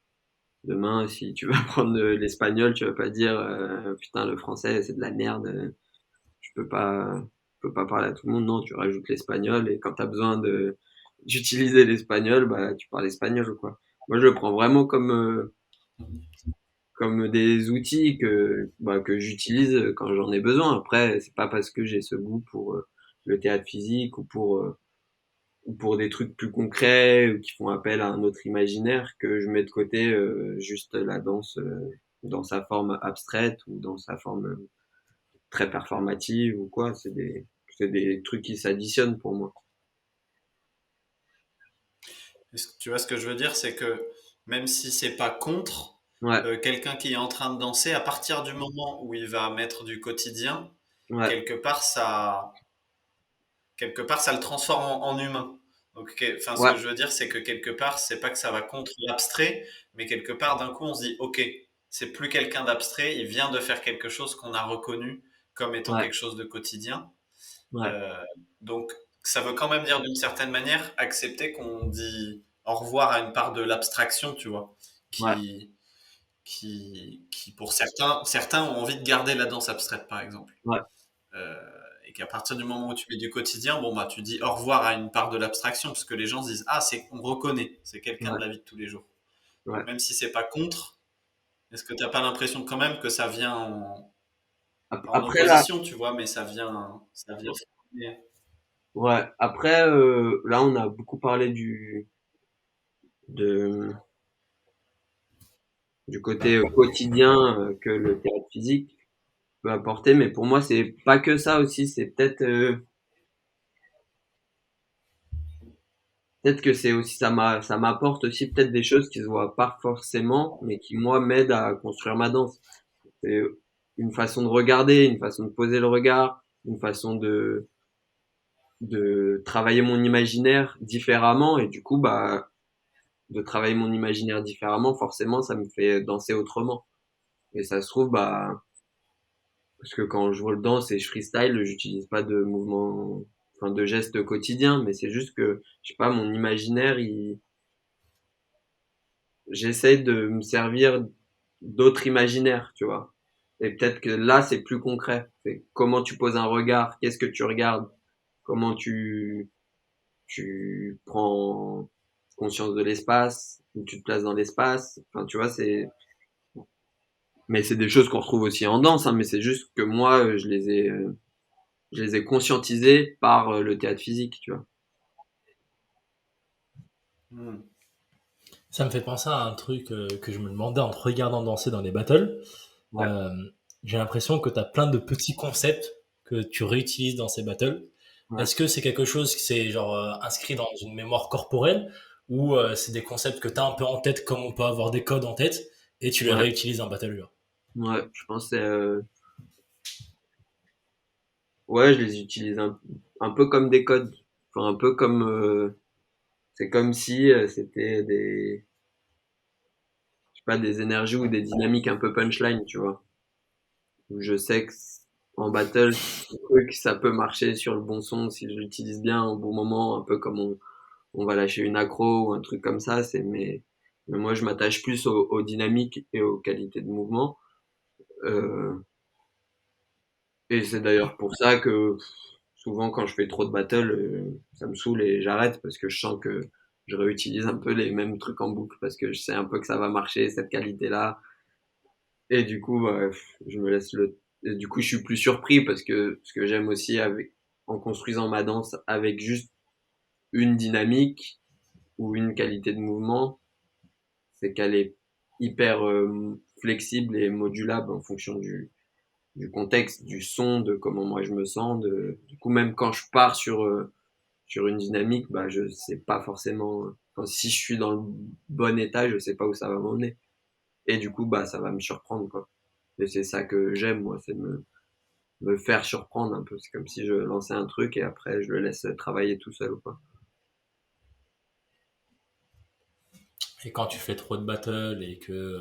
Demain, si tu veux apprendre l'espagnol, tu vas pas dire putain le français c'est de la merde, tu peux pas parler à tout le monde. Non, tu rajoutes l'espagnol et quand tu as besoin d'utiliser l'espagnol, bah, tu parles espagnol, quoi. Moi, je le prends vraiment comme des outils que j'utilise quand j'en ai besoin. Après, c'est pas parce que j'ai ce goût pour le théâtre physique ou pour des trucs plus concrets ou qui font appel à un autre imaginaire que je mets de côté juste la danse dans sa forme abstraite ou dans sa forme très performative ou quoi. C'est des trucs qui s'additionnent pour moi. Tu vois ce que je veux dire, c'est que même si c'est pas contre, Ouais, quelqu'un qui est en train de danser, à partir du moment où il va mettre du quotidien, ouais, quelque part ça, quelque part ça le transforme en humain. Donc, enfin, ce ouais, que je veux dire, c'est que quelque part, c'est pas que ça va contre l'abstrait, mais quelque part, d'un coup, on se dit, ok, c'est plus quelqu'un d'abstrait, il vient de faire quelque chose qu'on a reconnu comme étant ouais, quelque chose de quotidien. ouais, Euh, donc, ça veut quand même dire d'une certaine manière accepter qu'on dit au revoir à une part de l'abstraction, tu vois, ouais, qui, qui pour certains ont envie de garder la danse abstraite, par exemple. ouais, Euh, et qu'à partir du moment où tu mets du quotidien, bon bah tu dis au revoir à une part de l'abstraction, parce que les gens se disent ah c'est on reconnaît, c'est quelqu'un de ouais, la vie de tous les jours. Donc ouais. même si c'est pas contre, est-ce que t'as pas l'impression quand même que ça vient en Après là, opposition, tu vois, mais ça vient. ouais, après là, on a beaucoup parlé de, du côté quotidien que le théâtre physique peut apporter, mais pour moi, c'est pas que ça aussi. C'est peut-être que c'est aussi ça m'apporte aussi peut-être des choses qui se voient pas forcément, mais qui moi m'aident à construire ma danse. C'est une façon de regarder, une façon de poser le regard, une façon de travailler mon imaginaire différemment et du coup bah de travailler mon imaginaire différemment, forcément ça me fait danser autrement. Et ça se trouve bah parce que quand je le danse et je freestyle, j'utilise pas de mouvements enfin de gestes quotidiens, mais c'est juste que je sais pas mon imaginaire il j'essaie de me servir d'autres imaginaires, tu vois. Et peut-être que là, c'est plus concret. C'est comment tu poses un regard, qu'est-ce que tu regardes, comment tu prends conscience de l'espace, où tu te places dans l'espace. Enfin, tu vois, mais c'est des choses qu'on retrouve aussi en danse, hein, mais c'est juste que moi, je les ai conscientisées par le théâtre physique, tu vois. Hmm. Ça me fait penser à un truc que je me demandais en te regardant danser dans les battles. Ouais, Euh, j'ai l'impression que tu as plein de petits concepts que tu réutilises dans ces battles. ouais. Est-ce que c'est quelque chose qui s'est genre inscrit dans une mémoire corporelle ou c'est des concepts que tu as un peu en tête comme on peut avoir des codes en tête et tu les Ouais, réutilises en battle genre. ouais, je pense que ouais, je les utilise un peu comme des codes. Enfin, un peu comme, c'est comme si c'était je sais pas, des énergies ou des dynamiques un peu punchline, tu vois. Où je sais que en battle, ce truc, ça peut marcher sur le bon son si je l'utilise bien au bon moment, un peu comme on va lâcher une accro ou un truc comme ça. Mais moi, je m'attache plus aux dynamiques et aux qualités de mouvement. Euh, et c'est d'ailleurs pour ça que souvent, quand je fais trop de battle, ça me saoule et j'arrête parce que je sens que je réutilise un peu les mêmes trucs en boucle parce que je sais un peu que ça va marcher, cette qualité-là. Et du coup, bah, je me laisse et du coup, je suis plus surpris parce que ce que j'aime aussi en construisant ma danse avec juste une dynamique ou une qualité de mouvement, c'est qu'elle est hyper flexible et modulable en fonction du contexte, du son, de comment moi je me sens. Du coup, même quand je pars sur une dynamique, bah, je sais pas forcément, enfin, si je suis dans le bon état, je sais pas où ça va m'emmener. Et du coup, bah, ça va me surprendre, quoi. Et c'est ça que j'aime, moi, c'est me faire surprendre un peu. C'est comme si je lançais un truc et après je le laisse travailler tout seul, quoi. Et quand tu fais trop de battles et que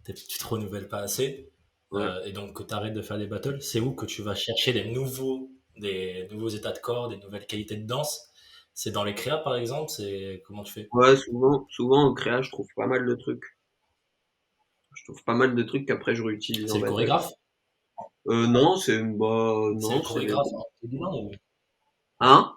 tu te renouvelles pas assez Ouais. et donc que tu arrêtes de faire des battles, c'est où que tu vas chercher des nouveaux états de corps, des nouvelles qualités de danse? C'est dans les créas par exemple, c'est comment tu fais? Ouais, souvent au créa, je trouve pas mal de trucs. Je trouve pas mal de trucs qu'après je réutilise en C'est le battle. chorégraphe? Non, C'est le non, chorégraphe en guidant ou hein?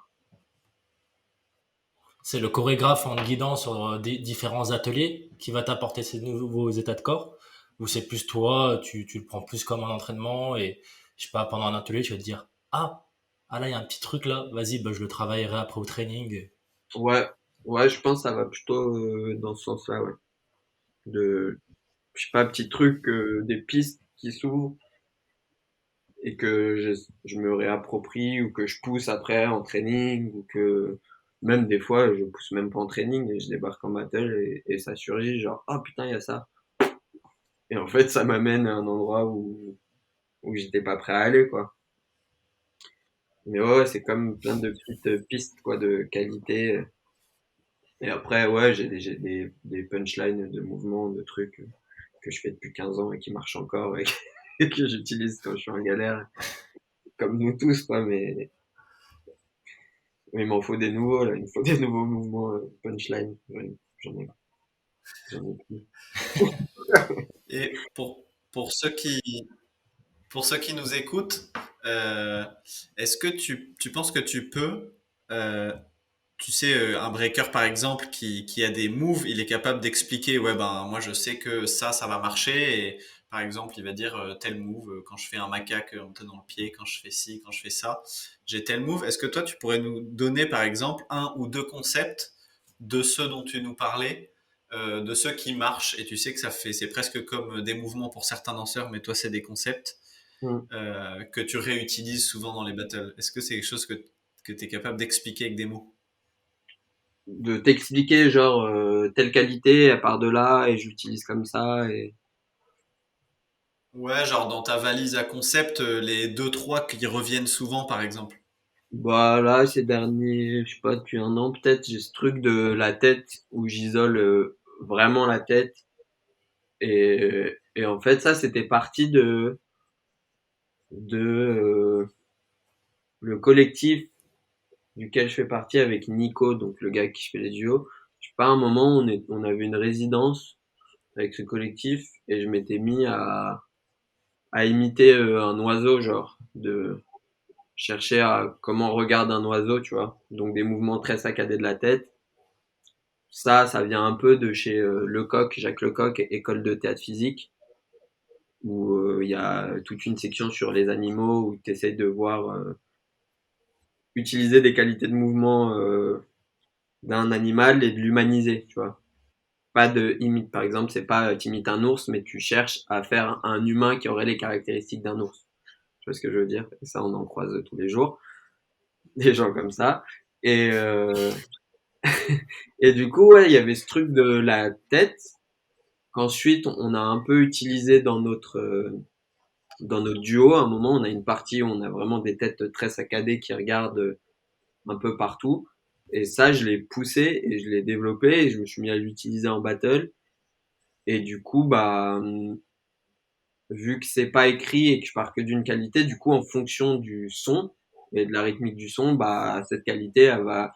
c'est le chorégraphe en te guidant sur différents ateliers qui va t'apporter ces nouveaux états de corps? Ou c'est plus toi, tu le prends plus comme un entraînement et je sais pas, pendant un atelier, tu vas te dire, ah là, il y a un petit truc là, vas-y, bah, je le travaillerai après au training. Ouais, ouais, je pense que ça va plutôt dans ce sens-là, ouais. De, je sais pas, petit truc, des pistes qui s'ouvrent et que je me réapproprie ou que je pousse après en training ou que même des fois je pousse même pas en training et je débarque en battle et ça surgit genre oh putain il y a ça et en fait ça m'amène à un endroit où j'étais pas prêt à aller quoi. Mais ouais, c'est comme plein de petites pistes quoi de qualité et après ouais j'ai des punchlines de mouvements de trucs que je fais depuis 15 ans et qui marchent encore et et que j'utilise quand je suis en galère comme nous tous quoi mais il m'en faut des nouveaux, là. Il me faut des nouveaux mouvements punchline. J'en ai, j'en ai plus. Et pour ceux pour ceux qui nous écoutent, euh, est-ce que tu penses que tu peux, euh, tu sais, un breaker par exemple qui a des moves, il est capable d'expliquer, ouais ben moi je sais que ça va marcher et par exemple il va dire tel move quand je fais un macaque en tenant le pied, quand je fais ci, quand je fais ça, j'ai tel move. Est-ce que toi tu pourrais nous donner par exemple un ou deux concepts de ceux dont tu nous parlais, de ceux qui marchent et tu sais que ça fait, c'est presque comme des mouvements pour certains danseurs, mais toi c'est des concepts Hmm. que tu réutilises souvent dans les battles. Est-ce que c'est quelque chose que tu es capable d'expliquer avec des mots? De t'expliquer, genre, telle qualité, à part de là, et j'utilise comme ça, et Ouais, genre dans ta valise à concept, les deux trois qui reviennent souvent, par exemple. bah là, ces derniers, je sais pas, depuis un an, peut-être, j'ai ce truc de la tête, où j'isole vraiment la tête, et en fait, ça, c'était parti de le collectif duquel je fais partie avec Nico, donc le gars qui fait les duos. Je sais pas, à un moment, on avait une résidence avec ce collectif et je m'étais mis à imiter un oiseau, genre, de chercher à comment regarde un oiseau, tu vois. Donc des mouvements très saccadés de la tête. Ça vient un peu de chez Lecoq, Jacques Lecoq, école de théâtre physique, où il y a toute une section sur les animaux où tu essaies de voir utiliser des qualités de mouvement d'un animal et de l'humaniser, tu vois. Pas de imite, par exemple, c'est pas t'imites un ours, mais tu cherches à faire un humain qui aurait les caractéristiques d'un ours. Tu vois ce que je veux dire? Et ça, on en croise tous les jours, des gens comme ça. Et, et du coup, ouais, il y avait ce truc de la tête qu'ensuite on a un peu utilisé dans notre duo. À un moment, on a une partie où on a vraiment des têtes très saccadées qui regardent un peu partout. Et ça, je l'ai poussé et je l'ai développé et je me suis mis à l'utiliser en battle. Et du coup, bah, vu que c'est pas écrit et que je pars que d'une qualité, du coup, en fonction du son et de la rythmique du son, bah, cette qualité, elle va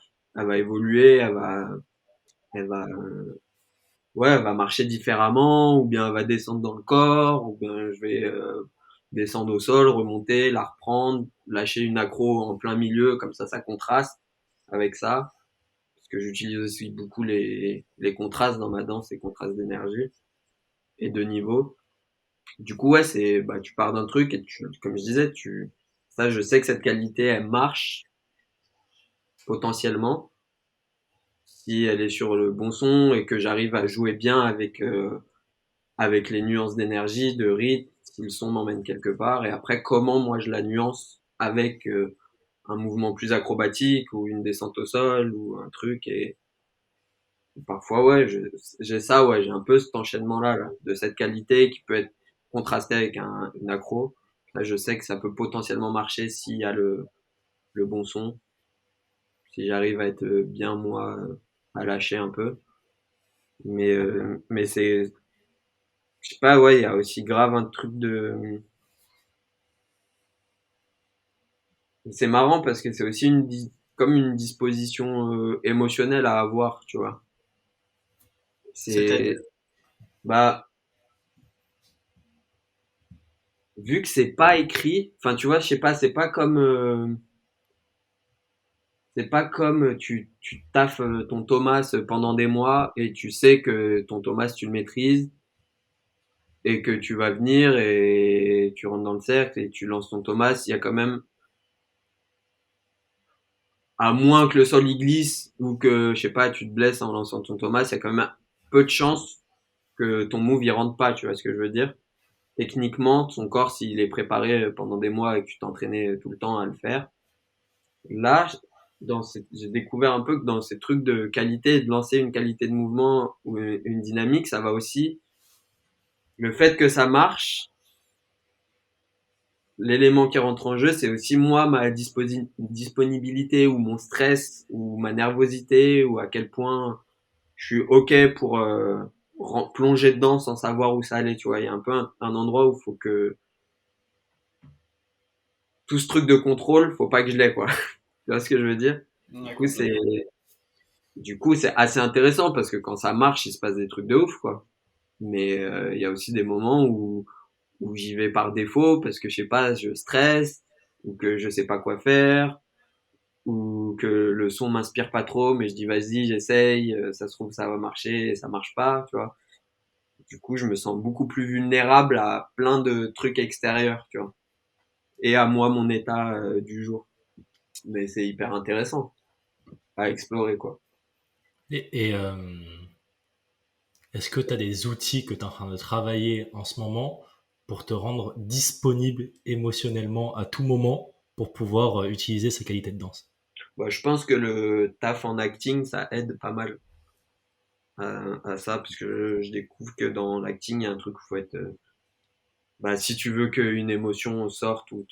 évoluer, elle va, ouais, elle va marcher différemment, ou bien elle va descendre dans le corps, ou bien je vais descendre au sol, remonter, la reprendre, lâcher une accro en plein milieu, comme ça contraste avec ça. Parce que j'utilise aussi beaucoup les contrastes dans ma danse, les contrastes d'énergie et de niveau. Du coup, ouais, c'est, bah, tu pars d'un truc et comme je disais, ça, je sais que cette qualité, elle marche potentiellement si elle est sur le bon son et que j'arrive à jouer bien avec les nuances d'énergie, de rythme, si le son m'emmène quelque part. Et après, comment moi je la nuance avec un mouvement plus acrobatique ou une descente au sol ou un truc. Et parfois, ouais, j'ai ça, ouais, j'ai un peu cet enchaînement-là, là, de cette qualité qui peut être contrastée avec une accro. Là, je sais que ça peut potentiellement marcher s'il y a le bon son, si j'arrive à être bien, moi, à lâcher un peu. Mais je sais pas, ouais, il y a aussi grave un truc de, c'est marrant parce que c'est aussi comme une disposition émotionnelle à avoir, tu vois. C'est, C'est-à-dire? bah, vu que c'est pas écrit, enfin tu vois, je sais pas, c'est pas comme tu taffes ton Thomas pendant des mois et tu sais que ton Thomas tu le maîtrises et que tu vas venir et tu rentres dans le cercle et tu lances ton Thomas. Il y a quand même, à moins que le sol y glisse ou que je sais pas, tu te blesses en lançant ton Thomas, il y a quand même un peu de chance que ton move y rentre pas. Tu vois ce que je veux dire? Techniquement, son corps, s'il est préparé pendant des mois et que tu t'entraînais tout le temps à le faire, là, j'ai découvert un peu que dans ces trucs de qualité, de lancer une qualité de mouvement ou une dynamique, ça va aussi. Le fait que ça marche, l'élément qui rentre en jeu, c'est aussi moi, ma disponibilité ou mon stress ou ma nervosité ou à quel point je suis OK pour plonger dedans sans savoir où ça allait. Tu vois, il y a un peu un endroit où il faut que tout ce truc de contrôle, faut pas que je l'ai, quoi. Tu vois ce que je veux dire? Du Ouais, coup, c'est, complètement. du coup, c'est assez intéressant parce que quand ça marche, il se passe des trucs de ouf, quoi. Mais il y a aussi des moments où j'y vais par défaut parce que je sais pas, je stresse ou que je sais pas quoi faire ou que le son m'inspire pas trop, mais je dis vas-y, j'essaye, ça se trouve ça va marcher et ça marche pas, tu vois. Du coup, je me sens beaucoup plus vulnérable à plein de trucs extérieurs, tu vois, et à moi, mon état du jour. Mais c'est hyper intéressant à explorer, quoi. Et est-ce que tu as des outils que tu es en train de travailler en ce moment pour te rendre disponible émotionnellement à tout moment pour pouvoir utiliser ces qualités de danse? Bah, je pense que le taf en acting, ça aide pas mal à ça, parce que je découvre que dans l'acting, il y a un truc où faut être, bah, si tu veux qu'une émotion sorte ou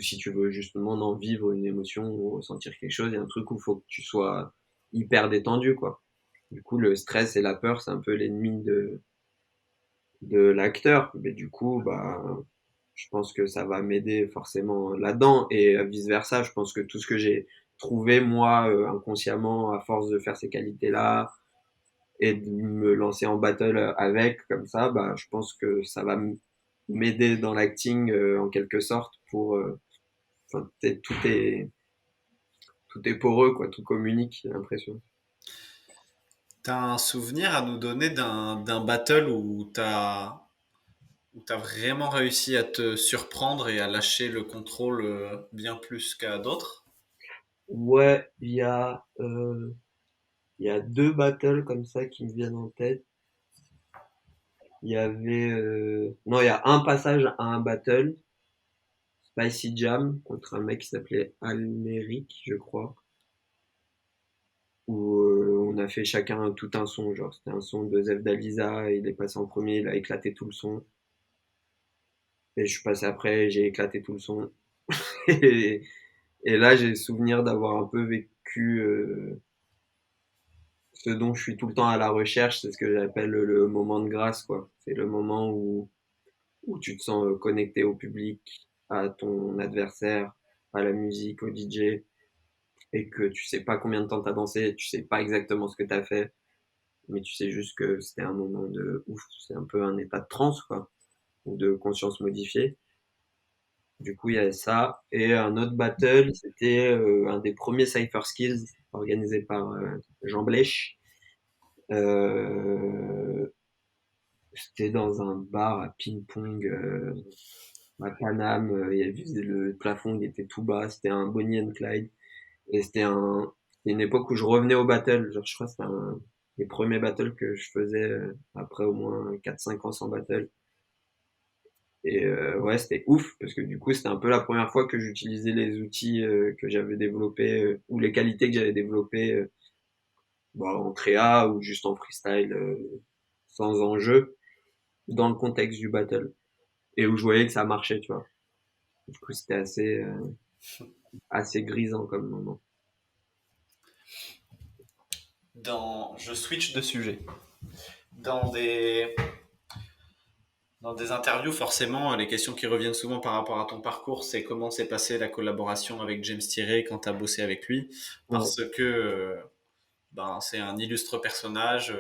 si tu veux justement en vivre une émotion ou ressentir quelque chose, il y a un truc où il faut que tu sois hyper détendu, quoi. Du coup, le stress et la peur, c'est un peu l'ennemi de l'acteur. Mais du coup, bah, je pense que ça va m'aider forcément là-dedans et vice versa. Je pense que tout ce que j'ai trouvé moi inconsciemment à force de faire ces qualités-là et de me lancer en battle avec comme ça, bah, je pense que ça va m'aider dans l'acting en quelque sorte pour. Enfin, tout est poreux quoi, tout communique, j'ai l'impression. T'as un souvenir à nous donner d'un battle où t'as vraiment réussi à te surprendre et à lâcher le contrôle bien plus qu'à d'autres? Ouais, il y a deux battles comme ça qui me viennent en tête. Il y avait non, il y a un passage à un battle Spicy Jam contre un mec qui s'appelait Almeric, je crois, où on a fait chacun tout un son, genre c'était un son de Zef Dalisa, il est passé en premier, il a éclaté tout le son, et je suis passé après, j'ai éclaté tout le son. et, et là, j'ai le souvenir d'avoir un peu vécu ce dont je suis tout le temps à la recherche, c'est ce que j'appelle le moment de grâce, quoi. C'est le moment où tu te sens connecté au public, à ton adversaire, à la musique, au DJ, et que tu sais pas combien de temps t'as dansé, tu sais pas exactement ce que t'as fait, mais tu sais juste que c'était un moment de ouf, c'est un peu un état de transe, quoi, ou de conscience modifiée. Du coup, il y avait ça. Et un autre battle, c'était un des premiers Cypher Skills organisé par Jean Blech. Euh, C'était dans un bar à ping-pong à Paname. Il y avait le plafond qui était tout bas. C'était un Bonnie and Clyde. Et c'était une époque où je revenais au battle. Genre, je crois que c'était un des premiers battles que je faisais après au moins 4-5 ans sans battle. Et ouais, c'était ouf parce que du coup, c'était un peu la première fois que j'utilisais les outils que j'avais développés ou les qualités que j'avais développées bah, en créa ou juste en freestyle sans enjeu dans le contexte du battle et où je voyais que ça marchait, tu vois. Du coup, c'était assez grisant comme moment. Je switch de sujet. Dans des, dans des interviews, forcément, les questions qui reviennent souvent par rapport à ton parcours, c'est comment s'est passée la collaboration avec James Tiré quand tu as bossé avec lui. Ouais. Parce que ben, c'est un illustre personnage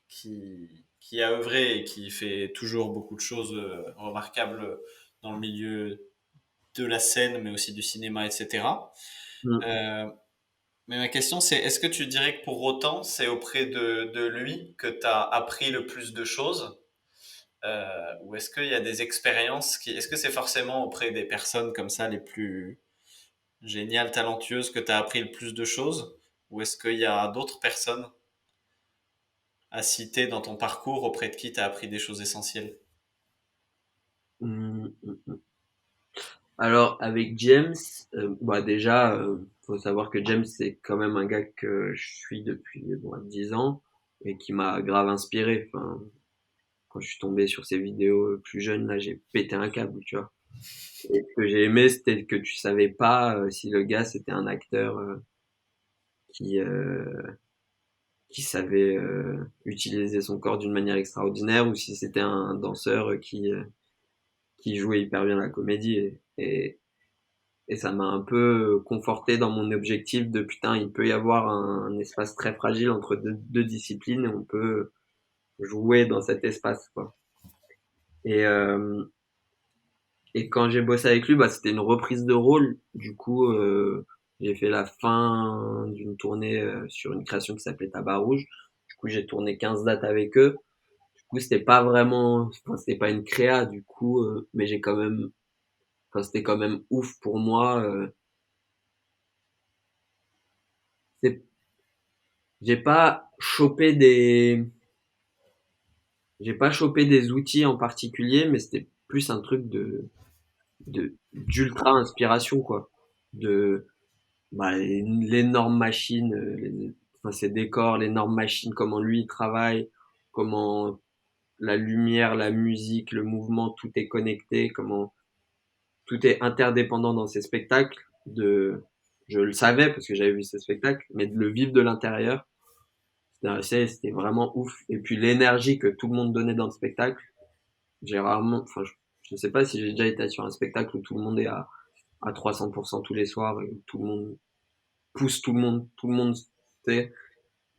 qui, qui a œuvré et qui fait toujours beaucoup de choses remarquables dans le milieu de la scène, mais aussi du cinéma, etc. Mm. Euh, mais ma question, c'est est-ce que tu dirais que pour autant, c'est auprès de lui que tu as appris le plus de choses ou est-ce qu'il y a des expériences est-ce que c'est forcément auprès des personnes comme ça les plus géniales, talentueuses que tu as appris le plus de choses ou est-ce qu'il y a d'autres personnes à citer dans ton parcours auprès de qui tu as appris des choses essentielles? Mm, mm, mm. Alors avec James, bah déjà, faut savoir que James c'est quand même un gars que je suis depuis 10 ans et qui m'a grave inspiré. Enfin, quand je suis tombé sur ses vidéos plus jeune, là j'ai pété un câble, tu vois. Et ce que j'ai aimé, c'était que tu savais pas si le gars c'était un acteur qui qui savait utiliser son corps d'une manière extraordinaire ou si c'était un danseur qui jouait hyper bien la comédie et ça m'a un peu conforté dans mon objectif de putain, il peut y avoir un espace très fragile entre deux disciplines et on peut jouer dans cet espace, quoi. Et, euh, et quand j'ai bossé avec lui, bah, c'était une reprise de rôle. Du coup, j'ai fait la fin d'une tournée sur une création qui s'appelait Tabac Rouge. Du coup, j'ai tourné 15 dates avec eux. Du coup, c'était pas vraiment, enfin, c'était pas une créa, du coup, mais j'ai quand même, enfin, c'était quand même ouf pour moi. C'est J'ai pas chopé j'ai pas chopé des outils en particulier, mais c'était plus un truc d'ultra inspiration, quoi. De, bah, l'énorme machine, enfin, ses décors, l'énorme machine, comment lui il travaille, comment la lumière, la musique, le mouvement, tout est connecté, comment tout est interdépendant dans ces spectacles. Je le savais parce que j'avais vu ces spectacles, mais de le vivre de l'intérieur, c'était vraiment ouf. Et puis l'énergie que tout le monde donnait dans le spectacle, j'ai rarement, enfin, je ne sais pas si j'ai déjà été sur un spectacle où tout le monde est à 300% tous les soirs, et où tout le monde pousse tout le monde,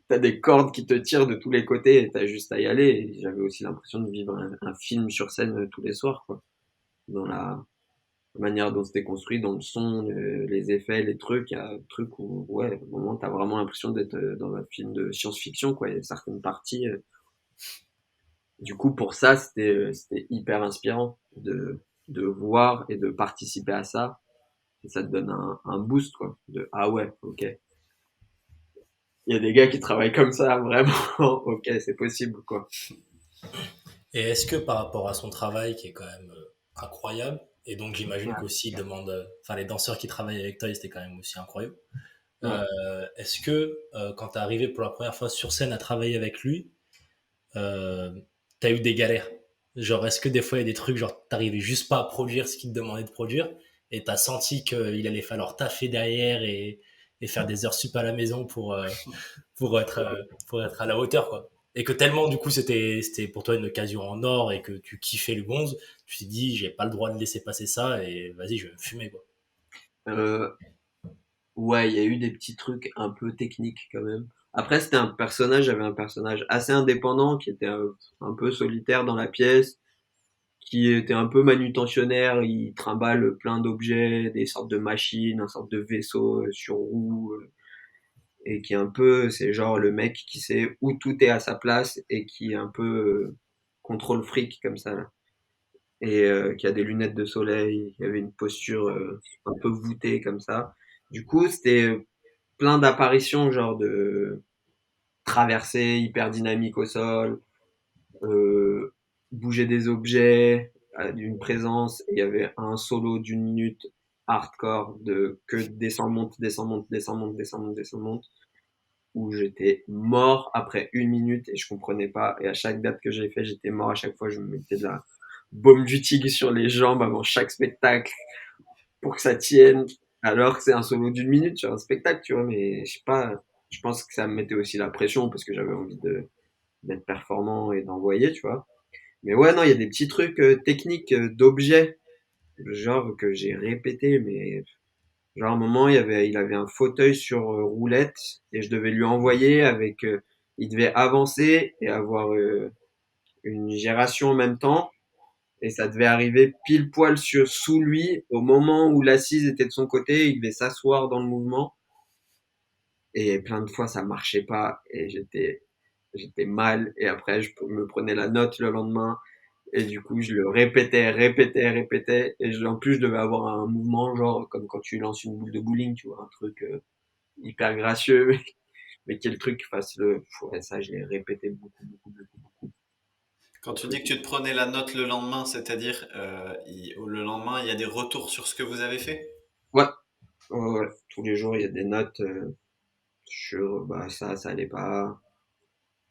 t'as des cordes qui te tirent de tous les côtés et t'as juste à y aller. Et j'avais aussi l'impression de vivre un film sur scène tous les soirs, quoi. Dans la manière dont c'était construit, dans le son, les effets, les trucs, il y a un truc où, ouais, au moment, t'as vraiment l'impression d'être dans un film de science-fiction, quoi. Il y a certaines parties, du coup, pour ça, c'était hyper inspirant de voir et de participer à ça. Et ça te donne un boost, quoi. De, ah ouais, ok. Il y a des gars qui travaillent comme ça, vraiment. Ok, c'est possible, quoi. Et est-ce que par rapport à son travail, qui est quand même incroyable, et donc j'imagine Ouais, qu'aussi il demande, enfin les danseurs qui travaillent avec toi, c'était quand même aussi incroyable. ouais. Est-ce que quand t'es arrivé pour la première fois sur scène à travailler avec lui, euh, t'as eu des galères? Genre, est-ce que des fois il y a des trucs, genre t'arrivais juste pas à produire ce qu'il te demandait de produire, et t'as senti qu'il allait falloir taffer derrière et faire des heures sup à la maison pour être à la hauteur, quoi. Et que tellement, du coup, c'était pour toi une occasion en or et que tu kiffais le gonze, tu t'es dit, j'ai pas le droit de laisser passer ça et vas-y, je vais me fumer, quoi. Euh, ouais, il y a eu des petits trucs un peu techniques quand même. Après, j'avais un personnage assez indépendant qui était un peu solitaire dans la pièce, qui était un peu manutentionnaire. Il trimballe plein d'objets, des sortes de machines, un sorte de vaisseau sur roue, et qui est un peu, c'est genre le mec qui sait où tout est à sa place et qui est un peu contrôle fric comme ça, là. Et qui a des lunettes de soleil, qui avait une posture un peu voûtée comme ça. Du coup, c'était plein d'apparitions, genre de traversées hyper dynamiques au sol, euh, bouger des objets, d'une présence. Et il y avait un solo d'une minute hardcore de que descend, monte, descend, monte, descend, monte, descend, monte, descend, monte, où j'étais mort après une minute et je comprenais pas. Et à chaque date que j'ai fait, j'étais mort. À chaque fois, je me mettais de la baume du tigre sur les jambes avant chaque spectacle pour que ça tienne. Alors que c'est un solo d'une minute sur un spectacle, tu vois. Mais je sais pas, je pense que ça me mettait aussi la pression parce que j'avais envie d'être performant et d'envoyer, tu vois. Mais ouais, non, il y a des petits trucs techniques d'objets, genre que j'ai répété, mais genre, à un moment, il avait un fauteuil sur roulette et je devais lui envoyer avec, il devait avancer et avoir une gyration en même temps. Et ça devait arriver pile poil sous lui au moment où l'assise était de son côté. Il devait s'asseoir dans le mouvement. Et plein de fois, ça marchait pas. Et j'étais mal. Et après, je me prenais la note le lendemain. Et du coup, je le répétais. Et en plus, je devais avoir un mouvement, genre, comme quand tu lances une boule de bowling, tu vois, un truc hyper gracieux, mais quel truc fasse ouais, ça, je l'ai répété beaucoup. Quand Un tu dis truc. que tu te prenais la note le lendemain, c'est-à-dire le lendemain, il y a des retours sur ce que vous avez fait? Ouais, ouais. Tous les jours, il y a des notes sur, bah, ça allait pas,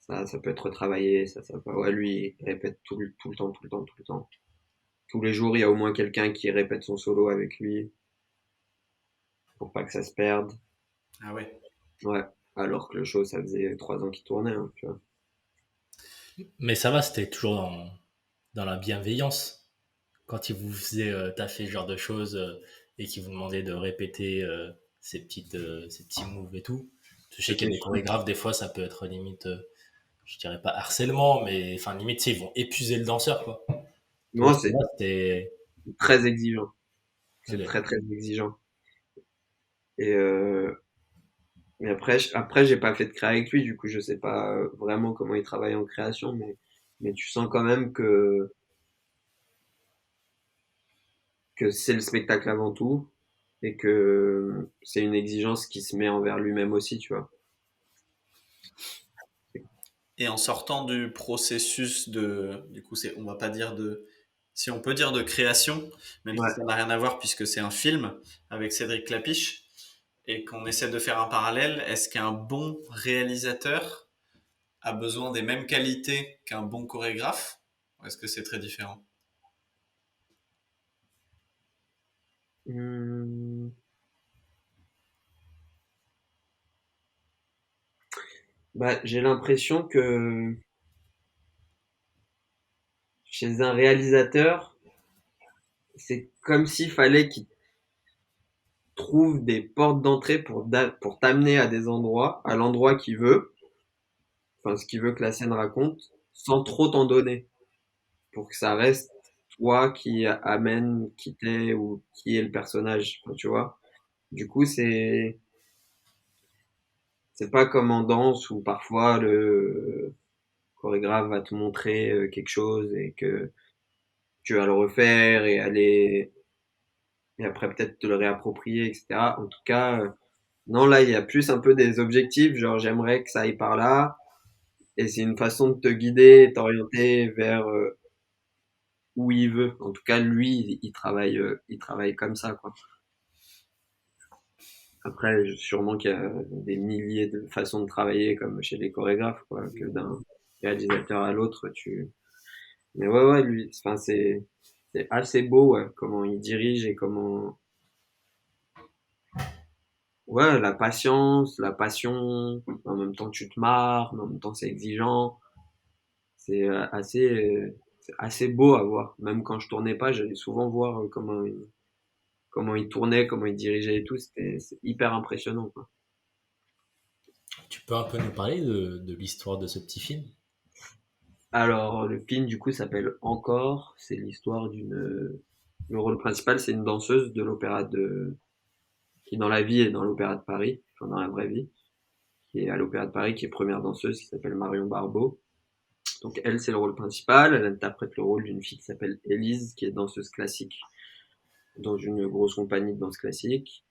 ça peut être retravaillé, ça peut pas. Ouais, lui, il répète tout le temps. Tous les jours, il y a au moins quelqu'un qui répète son solo avec lui pour pas que ça se perde. Ah ouais. Ouais. Alors que le show, ça faisait 3 ans qu'il tournait, hein, tu vois. Mais ça va, c'était toujours dans la bienveillance. Quand il vous faisait taffer ce genre de choses et qu'il vous demandait de répéter ces petits moves et tout. Je sais qu'il y C'était a des chorégraphes, des fois, ça peut être limite, je dirais pas harcèlement, mais enfin, limite, tu sais, ils vont épuiser le danseur, quoi. Toi, Moi, ça c'est va, c'était. très exigeant. C'est Ok. très très exigeant. Et mais après, j'ai pas fait de créa avec lui, du coup, je sais pas vraiment comment il travaille en création, mais tu sens quand même que c'est le spectacle avant tout et que c'est une exigence qui se met envers lui-même aussi, tu vois. Et en sortant du processus du coup, on va pas dire si on peut dire de création, même si Ouais. ça n'a rien à voir puisque c'est un film avec Cédric Clapiche et qu'on essaie de faire un parallèle, est-ce qu'un bon réalisateur a besoin des mêmes qualités qu'un bon chorégraphe? Ou est-ce que c'est très différent? Hum, Bah, j'ai l'impression que chez un réalisateur, c'est comme s'il fallait qu'il trouve des portes d'entrée pour t'amener à des endroits, à l'endroit qu'il veut, enfin ce qu'il veut que la scène raconte, sans trop t'en donner, pour que ça reste toi qui amène, qui t'es ou qui est le personnage, enfin, tu vois. Du coup, c'est pas comme en danse où parfois le chorégraphe va te montrer quelque chose et que tu vas le refaire et après peut-être te le réapproprier, etc. En tout cas, non, là, il y a plus un peu des objectifs, genre j'aimerais que ça aille par là, et c'est une façon de te guider, t'orienter vers où il veut. En tout cas, lui, il travaille comme ça, quoi. Après, sûrement qu'il y a des milliers de façons de travailler, comme chez les chorégraphes, quoi, que d'un réalisateur à l'autre, Mais ouais, lui, enfin, c'est assez beau, ouais, comment il dirige et comment, ouais, la patience, la passion, en même temps tu te marres, mais en même temps c'est exigeant. C'est c'est assez beau à voir. Même quand je tournais pas, j'allais souvent voir comment il tournait, comment il dirigeait et tout. C'est hyper impressionnant, quoi. Tu peux un peu nous parler de l'histoire de ce petit film? Alors, le film, du coup, s'appelle Encore. C'est l'histoire le rôle principal, c'est une danseuse de qui dans la vie est dans l'Opéra de Paris, enfin dans la vraie vie, qui est à l'Opéra de Paris, qui est première danseuse, qui s'appelle Marion Barbeau. Donc elle, c'est le rôle principal. Elle interprète le rôle d'une fille qui s'appelle Élise, qui est danseuse classique dans une grosse compagnie de danse classique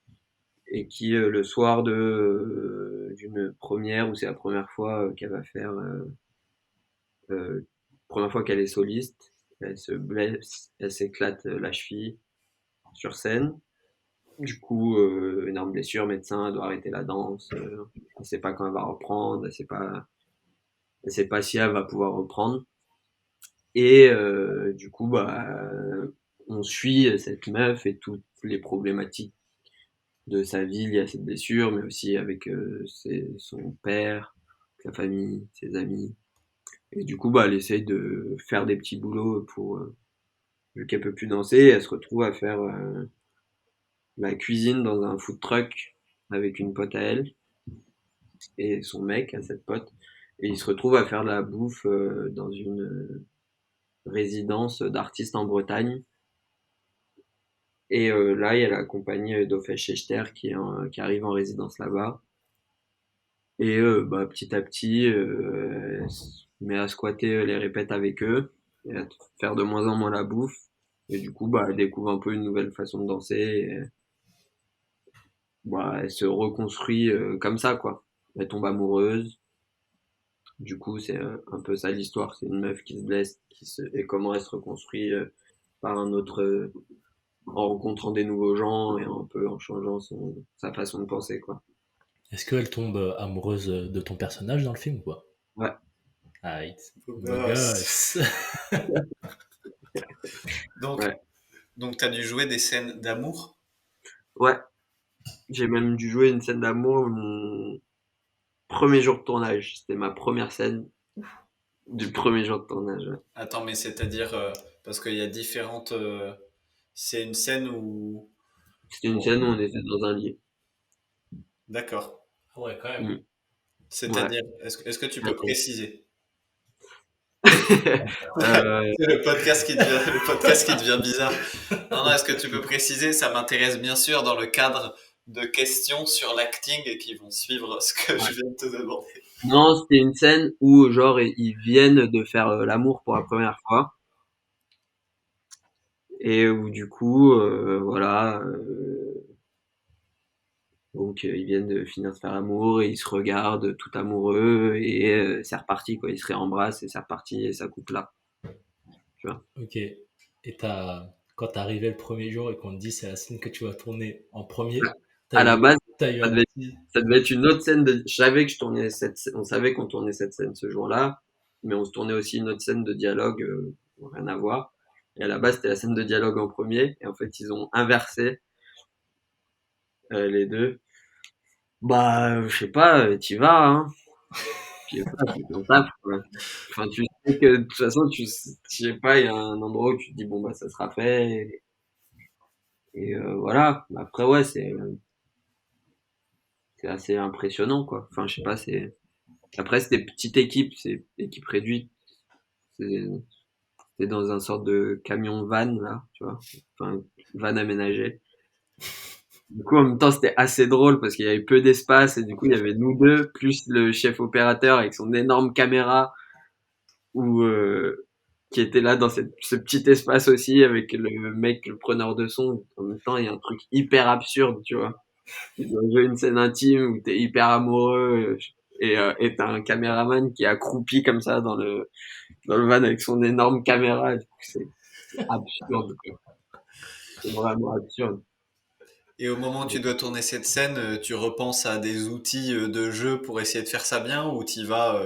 et qui le soir d'une première où c'est la première fois qu'elle va faire première fois qu'elle est soliste, elle se blesse, elle s'éclate la cheville sur scène. Du coup, énorme blessure, médecin, elle doit arrêter la danse. Elle sait pas quand elle va reprendre, elle sait pas si elle va pouvoir reprendre. Et du coup, bah, on suit cette meuf et toutes les problématiques de sa vie liées à cette blessure, mais aussi avec son père, sa famille, ses amis. Et du coup, bah, elle essaye de faire des petits boulots vu qu'elle peut plus danser, elle se retrouve à faire la cuisine dans un food truck avec une pote à elle et son mec, à cette pote. Et il se retrouve à faire de la bouffe dans une résidence d'artistes en Bretagne. Et là, il y a la compagnie d'Office Schechter qui arrive en résidence là-bas. Et bah, petit à petit, elle se met à squatter les répètes avec eux et à faire de moins en moins la bouffe. Et du coup, bah, elle découvre un peu une nouvelle façon de danser. Et, bah, elle se reconstruit comme ça, quoi. Elle tombe amoureuse. Du coup, c'est un peu ça l'histoire. C'est une meuf qui se blesse et comment elle se reconstruit par un autre, en rencontrant des nouveaux gens et un peu en changeant sa façon de penser, quoi. Est-ce qu'elle tombe amoureuse de ton personnage dans le film ou pas? Ouais. Ah, Beau beau gosse. gosse. Donc, Ouais. donc t'as dû jouer des scènes d'amour. Ouais. J'ai même dû jouer une scène d'amour mon premier jour de tournage. C'était ma première scène du premier jour de tournage. Ouais. Attends, mais c'est-à-dire, parce qu'il y a différentes. C'est une scène où. C'était une scène où on était dans un lit. D'accord. Ah ouais, quand même. Mm. Ouais. C'est-à-dire, est-ce que tu peux préciser? Euh, C'est le podcast qui devient bizarre. Non, non, est-ce que tu peux préciser? Ça m'intéresse bien sûr dans le cadre de questions sur l'acting et qui vont suivre ce que je viens de te demander. non, c'était une scène où genre ils viennent de faire l'amour pour la première fois et où du coup voilà donc ils viennent de finir de faire l'amour et ils se regardent tout amoureux et c'est reparti quoi, ils se réembrassent et c'est reparti et ça coupe là, tu vois. Ok. Et quand t'es arrivé le premier jour et qu'on te dit c'est la scène que tu vas tourner en premier, À la base, t'as eu ça un devait, petit. ça devait être une autre scène je savais que je tournais on savait qu'on tournait cette scène ce jour-là, mais on se tournait aussi une autre scène de dialogue, rien à voir. Et à la base, c'était la scène de dialogue en premier, et en fait, ils ont inversé les deux. Bah, je sais pas, t'y vas, hein. T'y vas, c'est ton taf, quoi. Enfin, tu sais que de toute façon, je sais pas, il y a un endroit où tu te dis bon bah ça sera fait, et voilà. Après ouais, c'est assez impressionnant quoi. Enfin, je sais pas, c'est après, c'était petite équipe, c'est équipe réduite. C'est c'est dans un sorte de camion van, là, tu vois. Enfin, van aménagé. Du coup, en même temps, c'était assez drôle parce qu'il y avait peu d'espace et du coup, il y avait nous deux, plus le chef opérateur avec son énorme caméra ou qui était là dans ce petit espace aussi avec le mec, le preneur de son. En même temps, il y a un truc hyper absurde, tu vois. Tu dois jouer une scène intime où t'es hyper amoureux et t'as un caméraman qui est accroupi comme ça dans le van avec son énorme caméra. Et du coup, c'est absurde, quoi. C'est vraiment absurde. Et au moment où tu dois tourner cette scène, tu repenses à des outils de jeu pour essayer de faire ça bien ou tu vas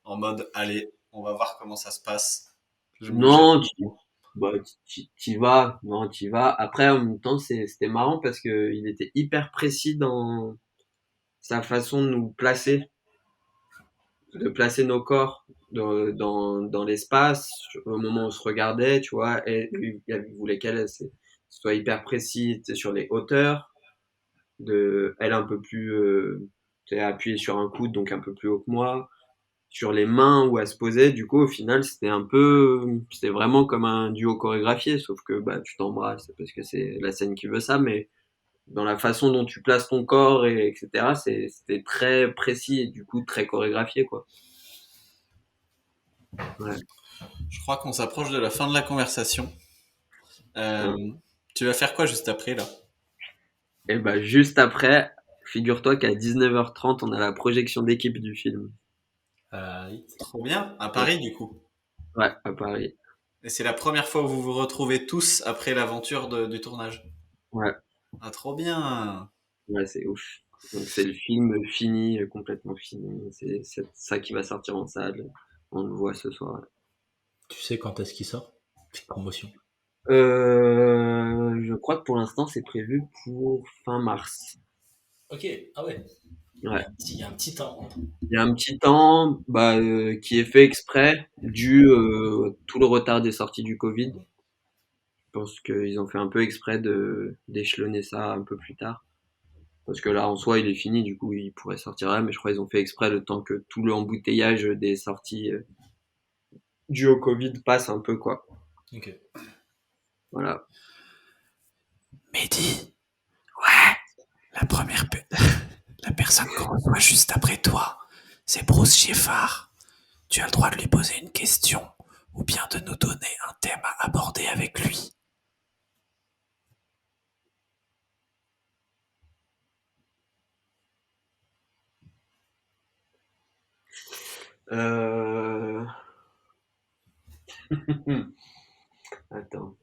en mode allez, on va voir comment ça se passe. Je me jette. Non, bah, t'y vas, non, t'y vas. Après, en même temps, c'était marrant parce que il était hyper précis dans sa façon de nous placer, de placer nos corps dans l'espace, au moment où on se regardait, tu vois, et lui, il voulait qu'elle soit hyper précis, tu sais, sur les hauteurs, elle un peu plus, tu sais, appuyée sur un coude, donc un peu plus haut que moi, sur les mains où elle se posait. Du coup, au final, c'était vraiment comme un duo chorégraphié, sauf que bah tu t'embrasses parce que c'est la scène qui veut ça, mais dans la façon dont tu places ton corps et etc. C'était très précis et du coup très chorégraphié quoi. Ouais. Je crois qu'on s'approche de la fin de la conversation. Ouais. Euh, Tu vas faire quoi juste après là? Et bah juste après, figure-toi qu'à 19h30, on a la projection d'équipe du film. Oui. Trop bien, à Ouais, Paris du coup. ouais, à Paris. Et c'est la première fois où vous vous retrouvez tous après l'aventure du tournage. Ouais, Ah, trop bien. ouais, c'est ouf. Donc c'est le film fini, complètement fini. C'est ça qui va sortir en salle. On le voit ce soir. Tu sais quand est-ce qu'il sort? Petite promotion. Je crois que pour l'instant, c'est prévu pour fin mars. Ok, ah ouais. Ouais. Il y a un petit temps entre. Il y a un petit temps, bah, qui est fait exprès, dû tout le retard des sorties du Covid. Je pense qu'ils ont fait un peu exprès d'échelonner ça un peu plus tard. Parce que là, en soi, il est fini, du coup, il pourrait sortir là, mais je crois qu'ils ont fait exprès le temps que tout le embouteillage des sorties dû au Covid passe un peu, quoi. Ok. Voilà. Mehdi, la la personne qu'on reçoit juste après toi, c'est Bruce Giffard. Tu as le droit de lui poser une question ou bien de nous donner un thème à aborder avec lui. Euh... Attends.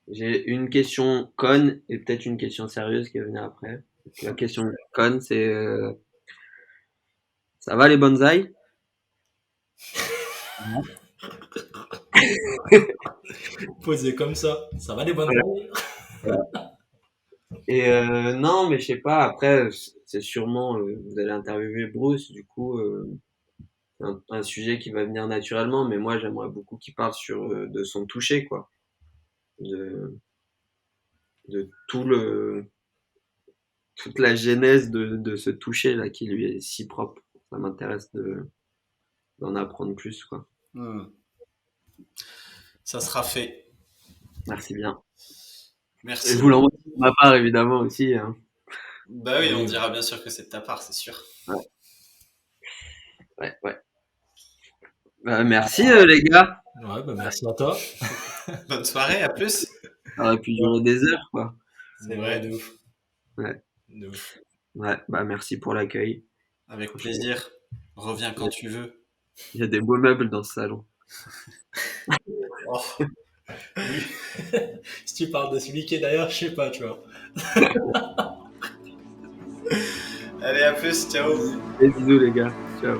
J'ai une question conne et peut-être une question sérieuse qui va venir après. La question conne, c'est ça va les bonsaïs? Posé comme ça va les bonnes oreilles? Et non, mais je sais pas. Après, c'est sûrement vous allez interviewer Bruce, du coup, c'est un sujet qui va venir naturellement. Mais moi, j'aimerais beaucoup qu'il parle sur de son toucher, quoi, de tout le toute la genèse de ce toucher là qui lui est si propre. Ça m'intéresse d'en apprendre plus, quoi. Ça sera fait. Merci bien. Et Merci. je vous l'envoie de ma part, évidemment, aussi, hein. Bah oui, on dira bien sûr que c'est de ta part, c'est sûr. Ouais. Merci, les gars. Ouais, bah merci à toi. Bonne soirée, à plus. Ça aurait pu durer des heures, quoi. C'est vrai. de ouf. Ouais. De ouf. Ouais, bah merci pour l'accueil. Avec plaisir. Reviens quand tu veux. Il y a des beaux meubles dans ce salon. Oh, Si tu parles de celui qui est d'ailleurs, je sais pas, tu vois. allez, à plus, ciao. Et bisous, les gars. Ciao.